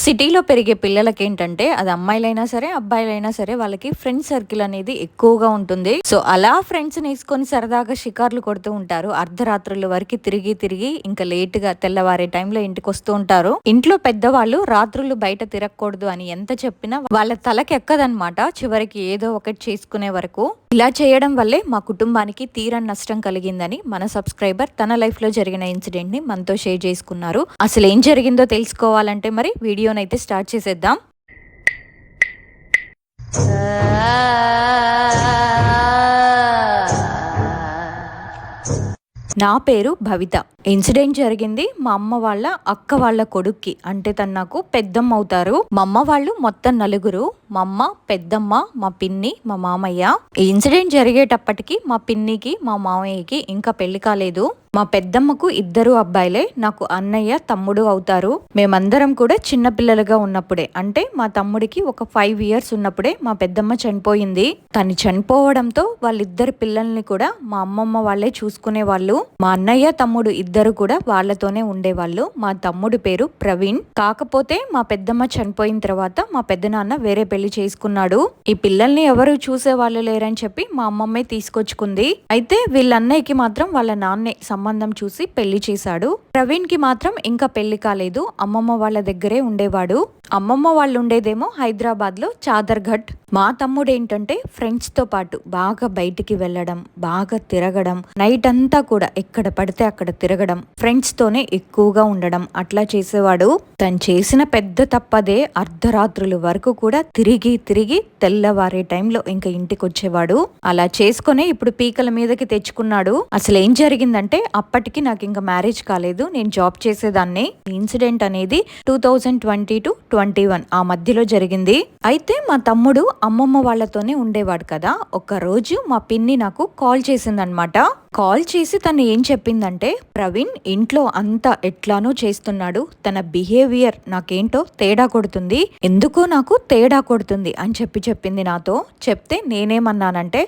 సిటీలో పెరిగే పిల్లలకేంటంటే అది అమ్మాయిలైనా సరే అబ్బాయిలైనా సరే వాళ్ళకి ఫ్రెండ్ సర్కిల్ అనేది ఎక్కువగా ఉంటుంది. సో అలా ఫ్రెండ్స్ వేసుకొని సరదాగా షికార్లు కొడుతూ ఉంటారు. అర్ధరాత్రుల వరకు తిరిగి తిరిగి ఇంకా లేట్ గా తెల్లవారే టైంలో ఇంటికి వస్తూ ఉంటారు. ఇంట్లో పెద్దవాళ్ళు రాత్రులు బయట తిరగకూడదు అని ఎంత చెప్పినా వాళ్ళ తలకి ఎక్కదనమాట. చివరికి ఏదో ఒకటి చేసుకునే వరకు. ఇలా చేయడం వల్లే మా కుటుంబానికి తీరని నష్టం కలిగిందని మన సబ్స్క్రైబర్ తన లైఫ్ లో జరిగిన ఇన్సిడెంట్ ని మనతో షేర్ చేసుకున్నారు. అసలు ఏం జరిగిందో తెలుసుకోవాలంటే మరి వీడియోనైతే స్టార్ట్ చేసేద్దాం. నా పేరు భవిత. ఇన్సిడెంట్ జరిగింది మా అమ్మ వాళ్ళ అక్క వాళ్ళ కొడుక్కి. అంటే తను నాకు పెద్దమ్మ అవుతారు. మా అమ్మ వాళ్ళు మొత్తం నలుగురు. మా అమ్మ, పెద్దమ్మ, మా పిన్ని, మా మామయ్య. ఈ ఇన్సిడెంట్ జరిగేటప్పటికి మా పిన్నికి మా మామయ్యకి ఇంకా పెళ్లి కాలేదు. మా పెద్దమ్మకు ఇద్దరు అబ్బాయిలే. నాకు అన్నయ్య, తమ్ముడు అవుతారు. మేమందరం కూడా చిన్నపిల్లలుగా ఉన్నప్పుడే, అంటే మా తమ్ముడికి ఒక 5 years ఉన్నప్పుడే మా పెద్దమ్మ చనిపోయింది. తను చనిపోవడంతో వాళ్ళిద్దరు పిల్లల్ని కూడా మా అమ్మమ్మ వాళ్ళే చూసుకునే వాళ్ళు. మా అన్నయ్య, తమ్ముడు ఇద్దరు కూడా వాళ్ళతోనే ఉండేవాళ్ళు. మా తమ్ముడి పేరు ప్రవీణ్. కాకపోతే మా పెద్దమ్మ చనిపోయిన తర్వాత మా పెద్దనాన్న వేరే పెళ్లి చేసుకున్నాడు. ఈ పిల్లల్ని ఎవరు చూసే వాళ్ళు లేరని చెప్పి మా అమ్మమ్మే తీసుకొచ్చుకుంది. అయితే వీళ్ళ అన్నయ్యకి మాత్రం వాళ్ళ నాన్నే సంబంధం చూసి పెళ్లి చేశాడు. ప్రవీణ్ కి మాత్రం ఇంకా పెళ్లి కాలేదు. అమ్మమ్మ వాళ్ళ దగ్గరే ఉండేవాడు. అమ్మమ్మ వాళ్ళు ఉండేదేమో హైదరాబాద్ లో చాదర్ఘట్. మా తమ్ముడు ఏంటంటే ఫ్రెండ్స్ తో పాటు బాగా బయటికి వెళ్ళడం, బాగా తిరగడం, నైట్ అంతా కూడా ఎక్కడ పడితే అక్కడ తిరగడం, ఫ్రెండ్స్ తోనే ఎక్కువగా ఉండడం అట్లా చేసేవాడు. తను చేసిన పెద్ద తప్పదే అర్ధరాత్రుల వరకు కూడా తిరిగి తిరిగి తెల్లవారే టైంలో ఇంకా ఇంటికి వచ్చేవాడు. అలా చేసుకునే ఇప్పుడు పీకల మీదకి తెచ్చుకున్నాడు. అసలు ఏం జరిగిందంటే అప్పటికి నాకు ఇంకా మ్యారేజ్ కాలేదు. నేను జాబ్ చేసేదాన్ని. ఇన్సిడెంట్ అనేది 2020 to 2021 ఆ మధ్యలో జరిగింది. అయితే మా తమ్ముడు అమ్మమ్మ వాళ్ళతోనే ఉండేవాడు కదా. ఒక రోజు మా పిన్ని నాకు కాల్ చేసిందనమాట. కాల్ చేసి తను ఏం చెప్పిందంటే, ప్రవీణ్ ఇంట్లో అంతా ఎట్లానో చేస్తున్నాడు, తన బిహేవియర్ నాకేంటో తేడా కొడుతుంది, ఎందుకో నాకు తేడా కొడుతుంది అని చెప్పింది నాతో. చెప్తే నేనేమన్నానంటే,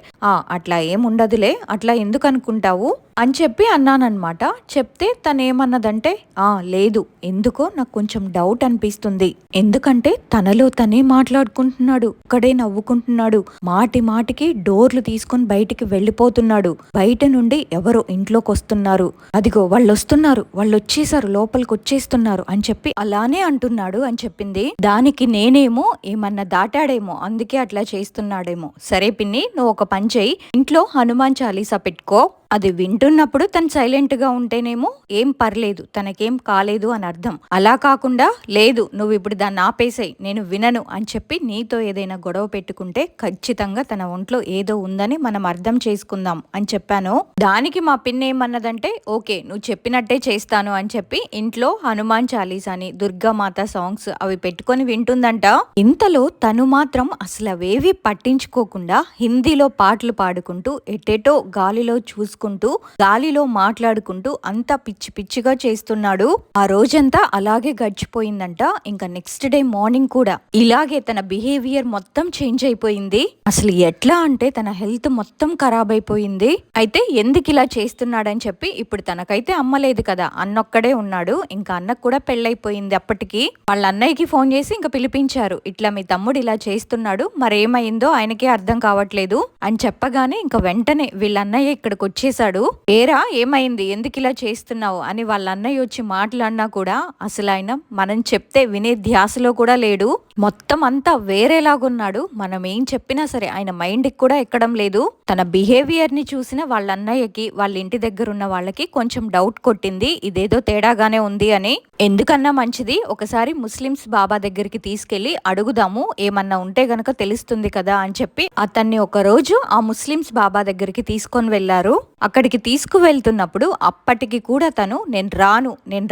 అట్లా ఏముండదులే, అట్లా ఎందుకు అనుకుంటావు అని చెప్పి అన్నానమాట. చెప్తే తనేమన్నదంటే, లేదు, ఎందుకో నాకు కొంచెం డౌట్ అనిపిస్తుంది, ఎందుకంటే తనలో తనే మాట్లాడుకుంటున్నాడు, ఒక్కడే నవ్వుకుంటున్నాడు, మాటి మాటికి డోర్లు తీసుకుని బయటికి వెళ్ళిపోతున్నాడు, బయట నుండి ఎవరో ఇంట్లోకి వస్తున్నారు, అదిగో వాళ్ళు వస్తున్నారు, వాళ్ళు వచ్చేసారు, లోపలికి వచ్చేస్తున్నారు అని చెప్పి అలానే అంటున్నాడు అని చెప్పింది. దానికి నేనేమో ఏమన్నా దాటాడేమో, అందుకే అట్లా చేస్తున్నాడేమో. సరే పిన్ని, నువ్వు ఒక పని చేయి, ఇంట్లో హనుమాన్ చాలీసా పెట్టుకో, అది వింటున్నప్పుడు తను సైలెంట్ గా ఉంటేనేమో ఏం పర్లేదు, తనకేం కాలేదు అని అర్థం. అలా కాకుండా లేదు నువ్వు ఇప్పుడు దాన్ని ఆపేసాయి, నేను వినను అని చెప్పి నీతో ఏదైనా గొడవ పెట్టుకుంటే ఖచ్చితంగా తన ఒంట్లో ఏదో ఉందని మనం అర్థం చేసుకుందాం అని చెప్పాను. దానికి మా పిన్ని ఏమన్నదంటే, ఓకే నువ్వు చెప్పినట్టే చేస్తాను అని చెప్పి ఇంట్లో హనుమాన్ చాలీసాని, దుర్గామాత సాంగ్స్ అవి పెట్టుకొని వింటుందంట. ఇంతలో తను మాత్రం అసలు అవేవి పట్టించుకోకుండా హిందీలో పాటలు పాడుకుంటూ ఎటెటో గాలిలో చూసుకుంటూ గాలిలో మాట్లాడుకుంటూ అంతా పిచ్చి పిచ్చిగా చేస్తున్నాడు. ఆ రోజంతా అలాగే గడిచిపోయిందంట. ఇంకా నెక్స్ట్ డే మార్నింగ్ కూడా ఇలాగే తన బిహేవియర్ మొత్తం చేంజ్ అయిపోయింది. అసలు ఎట్లా అంటే తన హెల్త్ మొత్తం ఖరాబ్ అయిపోయింది. అయితే ఎందుకు ఇలా చేస్తున్నాడని చెప్పి ఇప్పుడు తనకైతే అమ్మలేదు కదా, అన్నొక్కడే ఉన్నాడు. ఇంకా అన్నకు కూడా పెళ్ళైపోయింది. అప్పటికి వాళ్ళ అన్నయ్యకి ఫోన్ చేసి ఇంకా పిలిపించారు, ఇట్లా మీ తమ్ముడు ఇలా చేస్తున్నాడు, మరేమైందో ఆయనకే అర్థం కావట్లేదు అని చెప్పగానే ఇంకా వెంటనే వీళ్ళ అన్నయ్య ఇక్కడికి వచ్చేసాడు. ఏరా ఏమైంది, ఎందుకు ఇలా చేస్తున్నావు అని వాళ్ళ అన్నయ్య వచ్చి మాట్లాడినా కూడా అసలు ఆయన మనం చెప్తే వినే ధ్యాసలో కూడా లేడు. మొత్తం అంతా వేరేలాగున్నాడు. మనం ఏం చెప్పినా సరే ఆయన మైండ్కి కూడా ఎక్కడం లేదు. తన బిహేవియర్ ని చూసిన వాళ్ళ అన్నయ్యకి, వాళ్ళ ఇంటి దగ్గర ఉన్న వాళ్ళకి కొంచెం డౌట్ కొట్టింది, ఇదేదో తేడాగానే ఉంది అని. ఎందుకన్నా మంచిది ఒకసారి ముస్లిమ్స్ బాబా దగ్గరికి తీసుకెళ్లి అడుగుదాము, ఏమన్నా ఉంటే గనక తెలుస్తుంది కదా అని చెప్పి అతన్ని ఒక రోజు ఆ ముస్లిమ్స్ బాబా దగ్గరికి తీసుకొని వెళ్లారు. అక్కడికి తీసుకువెళ్తున్నప్పుడు అప్పటికి కూడా తను నేను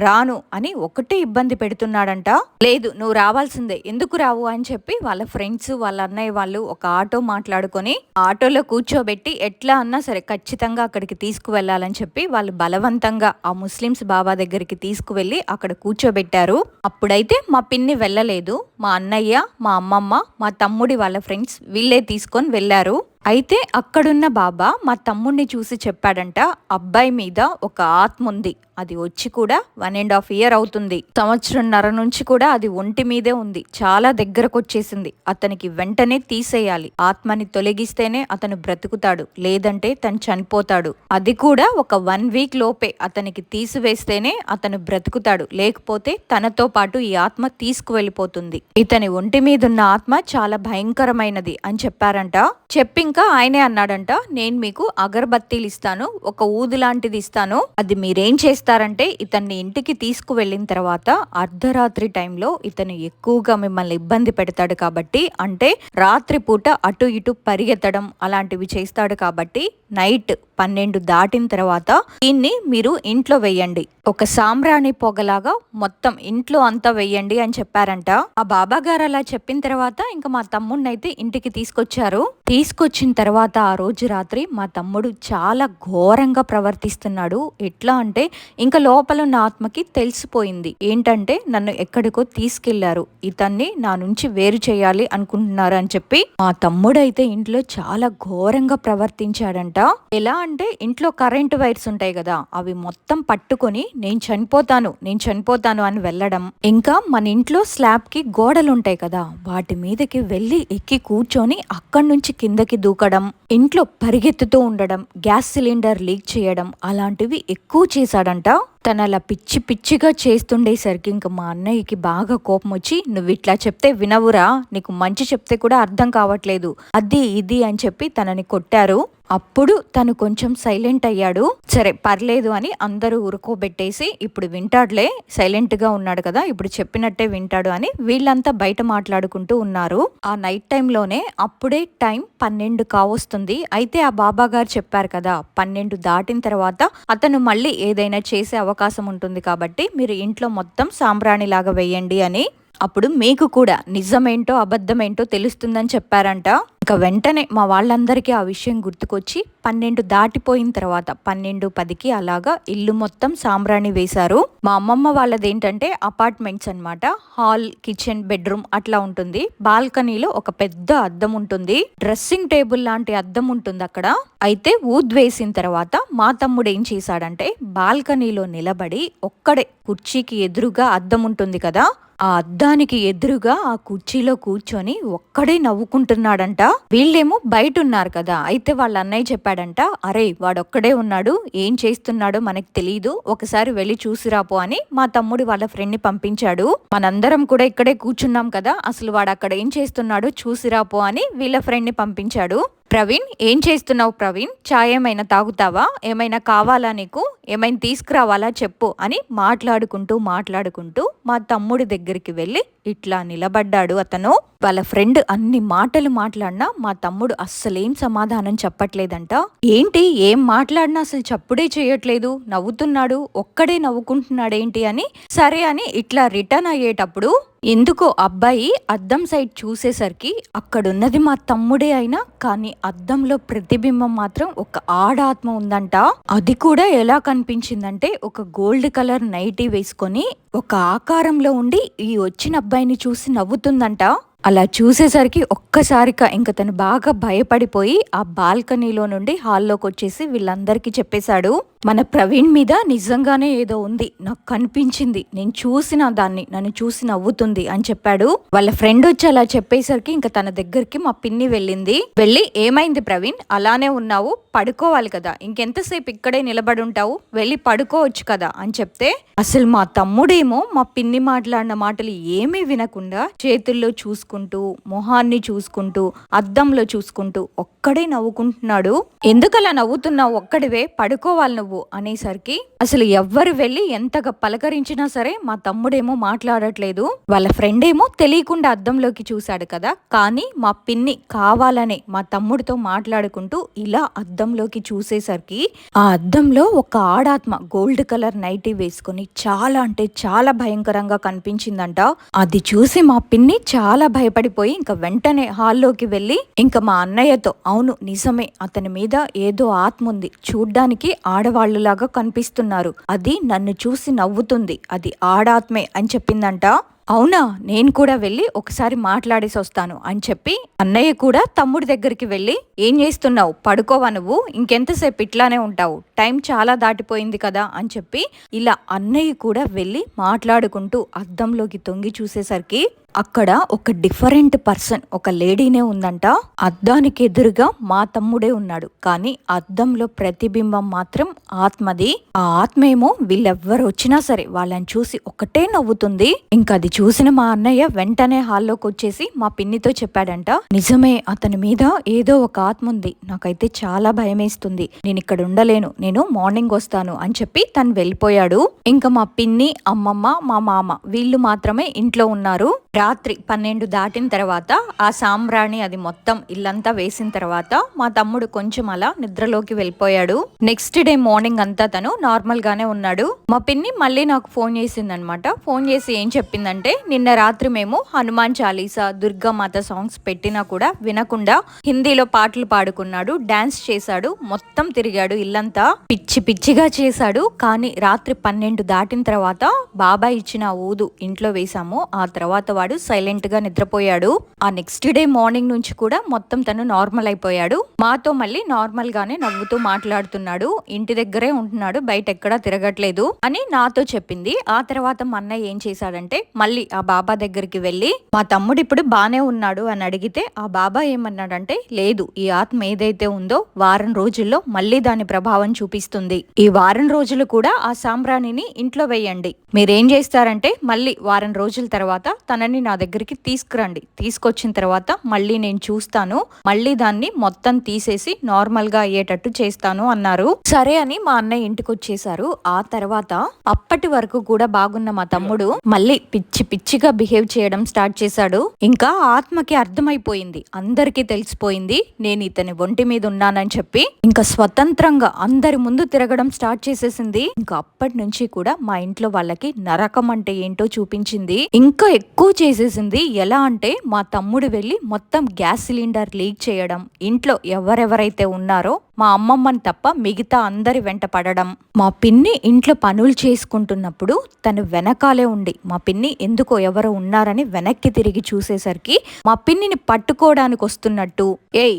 రాను అని ఒకటే ఇబ్బంది పెడుతున్నాడంట. లేదు నువ్వు రావాల్సిందే, ఎందుకు రావు అని చెప్పి వాళ్ళ ఫ్రెండ్స్, వాళ్ళ అన్నయ్య వాళ్ళు ఒక ఆటో మాట్లాడుకొని ఆటోలో కూర్చోబెట్టి ఎట్లా అన్నా సరే ఖచ్చితంగా అక్కడికి తీసుకువెళ్లాలని చెప్పి వాళ్ళు బలవంతంగా ఆ ముస్లిమ్స్ బాబా దగ్గరికి తీసుకువెళ్లి అక్కడ కూర్చోబెట్టారు. అప్పుడైతే మా పిన్ని వెళ్ళలేదు. మా అన్నయ్య, మా అమ్మమ్మ, మా తమ్ముడి వాళ్ళ ఫ్రెండ్స్ వీళ్ళే తీసుకొని వెళ్లారు. అయితే అక్కడున్న బాబా మా తమ్ముడిని చూసి చెప్పాడంట, అబ్బాయి మీద ఒక ఆత్మ ఉంది, అది వచ్చి కూడా 1.5 year అవుతుంది, సంవత్సరంన్నర నుంచి కూడా అది ఒంటి మీదే ఉంది, చాలా దగ్గరకు వచ్చేసింది, అతనికి వెంటనే తీసేయాలి, ఆత్మని తొలగిస్తేనే అతను బ్రతుకుతాడు, లేదంటే తను చనిపోతాడు, అది కూడా ఒక 1 week లోపే అతనికి తీసివేస్తేనే అతను బ్రతుకుతాడు, లేకపోతే తనతో పాటు ఈ ఆత్మ తీసుకువెళ్ళిపోతుంది, ఇతని ఒంటి మీద ఉన్న ఆత్మ చాలా భయంకరమైనది అని చెప్పారంట. చెప్పింకా ఆయనే అన్నాడంట, నేను మీకు అగరబత్తీలు ఇస్తాను, ఒక ఊదు లాంటిది ఇస్తాను, అది మీరేం చేస్తారంటే ఇతన్ని ఇంటికి తీసుకువెళ్ళిన తర్వాత అర్ధరాత్రి టైంలో ఇతను ఎక్కువగా మిమ్మల్ని ఇబ్బంది పెడతాడు కాబట్టి, అంటే రాత్రి పూట అటు ఇటు పరిగెత్తడం అలాంటివి చేస్తాడు కాబట్టి నైట్ 12 దాటిన తర్వాత దీన్ని మీరు ఇంట్లో వెయ్యండి, ఒక సాంబ్రాణి పొగలాగా మొత్తం ఇంట్లో అంతా వెయ్యండి అని చెప్పారంట. ఆ బాబా గారు అలా చెప్పిన తర్వాత ఇంకా మా తమ్ముడిని అయితే ఇంటికి తీసుకొచ్చారు. తీసుకొచ్చిన తర్వాత ఆ రోజు రాత్రి మా తమ్ముడు చాలా ఘోరంగా ప్రవర్తిస్తున్నాడు. ఎట్లా అంటే ఇంకా లోపల ఉన్న ఆత్మకి తెలిసిపోయింది, ఏంటంటే నన్ను ఎక్కడికో తీసుకెళ్లారు, ఇతన్ని నా నుంచి వేరు చేయాలి అనుకుంటున్నారు అని చెప్పి మా తమ్ముడు అయితే ఇంట్లో చాలా ఘోరంగా ప్రవర్తించాడంట. ఎలా అంటే ఇంట్లో కరెంటు వైర్స్ ఉంటాయి కదా, అవి మొత్తం పట్టుకొని నేను చనిపోతాను అని వెళ్ళడం, ఇంకా మన ఇంట్లో స్లాబ్ కి గోడలు ఉంటాయి కదా, వాటి మీదకి వెళ్ళి ఎక్కి కూర్చొని అక్కడి నుంచి కిందకి దూకడం, ఇంట్లో పరిగెత్తుతూ ఉండడం, గ్యాస్ సిలిండర్ లీక్ చేయడం అలాంటివి ఎక్కువ చేశాడంట. తను అలా పిచ్చి పిచ్చిగా చేస్తుండేసరికి ఇంకా మా అన్నయ్యకి బాగా కోపం వచ్చి, నువ్వు ఇట్లా చెప్తే వినవురా, నీకు మంచి చెప్తే కూడా అర్థం కావట్లేదు, అది ఇది అని చెప్పి తనని కొట్టారు. అప్పుడు తను కొంచెం సైలెంట్ అయ్యాడు. సరే పర్లేదు అని అందరూ ఊరుకోబెట్టేసి, ఇప్పుడు వింటాడులే, సైలెంట్ గా ఉన్నాడు కదా, ఇప్పుడు చెప్పినట్టే వింటాడు అని వీళ్ళంతా బయట మాట్లాడుకుంటూ ఉన్నారు. ఆ నైట్ టైంలోనే అప్పుడే టైం 12 కావస్తుంది. అయితే ఆ బాబా గారు చెప్పారు కదా, 12 దాటిన తర్వాత అతను మళ్ళీ ఏదైనా చేసే అవకాశం ఉంటుంది కాబట్టి మీరు ఇంట్లో మొత్తం సాంబ్రాణిలాగా వేయండి అని. అప్పుడు మీకు కూడా నిజమేంటో అబద్ధమేంటో తెలుస్తుందని చెప్పారంట. ఇక వెంటనే మా వాళ్ళందరికీ ఆ విషయం గుర్తుకొచ్చి 12 దాటిపోయిన తర్వాత 12:10కి అలాగా ఇల్లు మొత్తం సాంబ్రాణి వేశారు. మా అమ్మమ్మ వాళ్ళది ఏంటంటే అపార్ట్మెంట్స్ అన్నమాట, హాల్, కిచెన్, బెడ్రూమ్ అట్లా ఉంటుంది. బాల్కనీలో ఒక పెద్ద అద్దం ఉంటుంది, డ్రెస్సింగ్ టేబుల్ లాంటి అద్దం ఉంటుంది అక్కడ. అయితే ఊద్వేసిన తర్వాత మా తమ్ముడు ఏం చేశాడంటే బాల్కనీలో నిలబడి ఒక్కడే కుర్చీకి ఎదురుగా అద్దం ఉంటుంది కదా, ఆ అద్దానికి ఎదురుగా ఆ కుర్చీలో కూర్చొని ఒక్కడే నవ్వుకుంటున్నాడంట. వీళ్ళేమో బయట ఉన్నారు కదా, అయితే వాళ్ళ అన్నయ్య చెప్పాడంట, అరే వాడొక్కడే ఉన్నాడు, ఏం చేస్తున్నాడో మనకు తెలీదు, ఒకసారి వెళ్ళి చూసిరాపో అని మా తమ్ముడు వాళ్ళ ఫ్రెండ్ ని పంపించాడు. మనందరం కూడా ఇక్కడే కూర్చున్నాం కదా, అసలు వాడు అక్కడ ఏం చేస్తున్నాడో చూసిరాపో అని వీళ్ళ ఫ్రెండ్ ని పంపించాడు. ప్రవీణ్, ఏం చేస్తున్నావు ప్రవీణ్, చాయ్ ఏమైనా తాగుతావా, ఏమైనా కావాలా నీకు, ఏమైనా తీసుకురావాలా చెప్పు అని మాట్లాడుకుంటూ మా తమ్ముడి దగ్గరికి వెళ్ళి ఇట్లా నిలబడ్డాడు అతను. వాళ్ళ ఫ్రెండ్ అన్ని మాటలు మాట్లాడినా మా తమ్ముడు అస్సలేం సమాధానం చెప్పట్లేదంట. ఏంటి, ఏం మాట్లాడినా అసలు చప్పుడే చేయట్లేదు, నవ్వుతున్నాడు, ఒక్కడే నవ్వుకుంటున్నాడేంటి అని సరే అని ఇట్లా రిటర్న్ అయ్యేటప్పుడు ఎందుకో అబ్బాయి అద్దం సైడ్ చూసేసరికి అక్కడున్నది మా తమ్ముడే అయినా కానీ అద్దంలో ప్రతిబింబం మాత్రం ఒక ఆడాత్మ ఉందంట. అది కూడా ఎలా కనిపించిందంటే ఒక గోల్డ్ కలర్ నైటీ వేసుకొని ఒక ఆకారంలో ఉండి ఈ వచ్చిన అబ్బాయిని చూసి నవ్వుతుందంట. అలా చూసేసరికి ఒక్కసారిగా ఇంక తను బాగా భయపడిపోయి ఆ బాల్కనీలో నుండి హాల్లోకి వచ్చేసి వీళ్ళందరికీ చెప్పేశాడు, మన ప్రవీణ్ మీద నిజంగానే ఏదో ఉంది, నాకు కనిపించింది, నేను చూసిన దాన్ని, నన్ను చూసి నవ్వుతుంది అని చెప్పాడు. వాళ్ళ ఫ్రెండ్ వచ్చి అలా చెప్పేసరికి ఇంకా తన దగ్గరికి మా పిన్ని వెళ్ళింది. వెళ్ళి, ఏమైంది ప్రవీణ్, అలానే ఉన్నావు, పడుకోవాలి కదా, ఇంకెంతసేపు ఇక్కడే నిలబడి ఉంటావు, వెళ్ళి పడుకోవచ్చు కదా అని చెప్తే అసలు మా తమ్ముడేమో మా పిన్ని మాట్లాడిన మాటలు ఏమీ వినకుండా చేతుల్లో చూసుకుంటూ, మొహాన్ని చూసుకుంటూ, అద్దంలో చూసుకుంటూ ఒక్కడే నవ్వుకుంటున్నాడు. ఎందుకలా నవ్వుతున్నావు, ఒక్కడివే పడుకోవాలి నువ్వు అనేసరికి అసలు ఎవ్వరు వెళ్ళి ఎంతగా పలకరించినా సరే మా తమ్ముడేమో మాట్లాడట్లేదు. వాళ్ళ ఫ్రెండ్ ఏమో తెలియకుండా అద్దంలోకి చూశాడు కదా, కానీ మా పిన్ని కావాలనే మా తమ్ముడితో మాట్లాడుకుంటూ ఇలా అద్దంలోకి చూసేసరికి ఆ అద్దంలో ఒక ఆడాత్మ గోల్డ్ కలర్ నైటీ వేసుకుని చాలా అంటే చాలా భయంకరంగా కనిపించిందంట. అది చూసి మా పిన్ని చాలా భయపడిపోయి ఇంకా వెంటనే హాల్లోకి వెళ్ళి ఇంకా మా అన్నయ్యతో, అవును నిజమే, అతని మీద ఏదో ఆత్మ ఉంది, చూడ్డానికి ఆడవాళ్ళులాగా కనిపిస్తున్నారు, అది నన్ను చూసి నవ్వుతుంది, అది ఆడాత్మే అని చెప్పిందంట. అవునా, నేను కూడా వెళ్ళి ఒకసారి మాట్లాడేసి వస్తాను అని చెప్పి అన్నయ్య కూడా తమ్ముడి దగ్గరికి వెళ్ళి, ఏం చేస్తున్నావు, పడుకోవా నువ్వు, ఇంకెంతసేపు ఇట్లానే ఉంటావు, టైం చాలా దాటిపోయింది కదా అని చెప్పి ఇలా అన్నయ్య కూడా వెళ్ళి మాట్లాడుకుంటూ అద్దంలోకి తొంగి చూసేసరికి అక్కడ ఒక డిఫరెంట్ పర్సన్, ఒక లేడీనే ఉందంట. అద్దానికి ఎదురుగా మా తమ్ముడే ఉన్నాడు, కానీ అద్దంలో ప్రతిబింబం మాత్రం ఆత్మది. ఆ ఆత్మ ఏమో వీళ్ళెవ్వరు వచ్చినా సరే వాళ్ళని చూసి ఒకటే నవ్వుతుంది. ఇంకా అది చూసిన మా అన్నయ్య వెంటనే హాల్లోకి వచ్చేసి మా పిన్నితో చెప్పాడంట, నిజమే, అతని మీద ఏదో ఒక ఆత్మ ఉంది, నాకైతే చాలా భయమేస్తుంది, నేను ఇక్కడ ఉండలేను, నేను మార్నింగ్ వస్తాను అని చెప్పి తను వెళ్ళిపోయాడు. ఇంకా మా పిన్ని, అమ్మమ్మ, మా మామ వీళ్ళు మాత్రమే ఇంట్లో ఉన్నారు. రాత్రి 12 దాటిన తర్వాత ఆ సాంబ్రాణి అది మొత్తం ఇల్లంతా వేసిన తర్వాత మా తమ్ముడు కొంచెం అలా నిద్రలోకి వెళ్ళిపోయాడు. నెక్స్ట్ డే మార్నింగ్ అంతా తను నార్మల్ గానే ఉన్నాడు. మా పిన్ని మళ్ళీ నాకు ఫోన్ చేసిందనమాట. ఫోన్ చేసి ఏం చెప్పిందంటే, నిన్న రాత్రి మేము హనుమాన్ చాలీసా, దుర్గామాత సాంగ్స్ పెట్టినా కూడా వినకుండా హిందీలో పాటలు పాడుకున్నాడు, డాన్స్ చేశాడు, మొత్తం తిరిగాడు, ఇల్లంతా పిచ్చి పిచ్చిగా చేశాడు. కానీ రాత్రి 12 దాటిన తర్వాత బాబాయ్ ఇచ్చిన ఊదు ఇంట్లో వేసాము. ఆ తర్వాత వాడు సైలెంట్ గా నిద్రపోయాడు. ఆ నెక్స్ట్ డే మార్నింగ్ నుంచి కూడా మొత్తం తను నార్మల్ అయిపోయాడు. మాతో మళ్ళీ నార్మల్ గానే నవ్వుతూ మాట్లాడుతున్నాడు, ఇంటి దగ్గరే ఉంటున్నాడు, బయట ఎక్కడా తిరగట్లేదు అని నాతో చెప్పింది. ఆ తర్వాత మా అన్నయ్య ఏం చేశాడంటే మళ్ళీ ఆ బాబా దగ్గరికి వెళ్ళి, మా తమ్ముడు ఇప్పుడు బానే ఉన్నాడు అని అడిగితే ఆ బాబా ఏమన్నాడంటే, లేదు, ఈ ఆత్మ ఏదైతే ఉందో వారం రోజుల్లో మళ్ళీ దాని ప్రభావం చూపిస్తుంది, ఈ వారం రోజులు కూడా ఆ సాంబ్రాణిని ఇంట్లో వేయండి, మీరేం చేస్తారంటే మళ్ళీ వారం రోజుల తర్వాత తనని నా దగ్గరికి తీసుకురండి, తీసుకొచ్చిన తర్వాత మళ్ళీ నేను చూస్తాను, మళ్ళీ దాన్ని మొత్తం తీసేసి నార్మల్ గా అయ్యేటట్టు చేస్తాను అన్నారు. సరే అని మా అన్నయ్య ఇంటికి వచ్చేసారు. ఆ తర్వాత అప్పటి వరకు కూడా బాగున్న మా తమ్ముడు మళ్ళీ పిచ్చి పిచ్చిగా బిహేవ్ చేయడం స్టార్ట్ చేశాడు. ఇంకా ఆత్మకి అర్థమైపోయింది, అందరికీ తెలిసిపోయింది నేను ఇతని ఒంటి మీద ఉన్నానని చెప్పి ఇంకా స్వతంత్రంగా అందరి ముందు తిరగడం స్టార్ట్ చేసేసింది. ఇంకా అప్పటి నుంచి కూడా మా ఇంట్లో వాళ్ళకి నరకం అంటే ఏంటో చూపించింది, ఇంకా ఎక్కువ చేసేసింది. ఎలా అంటే మా తమ్ముడు వెళ్ళి మొత్తం గ్యాస్ సిలిండర్ లీక్ చేయడం, ఇంట్లో ఎవరెవరైతే ఉన్నారో మా అమ్మమ్మని తప్ప మిగతా అందరి వెంట పడడం, మా పిన్ని ఇంట్లో పనులు చేసుకుంటున్నప్పుడు తను వెనకాలే ఉండి మా పిన్ని ఎందుకో ఎవరో ఉన్నారని వెనక్కి తిరిగి చూసేసరికి మా పిన్నిని పట్టుకోవడానికి వస్తున్నట్టు, ఏయ్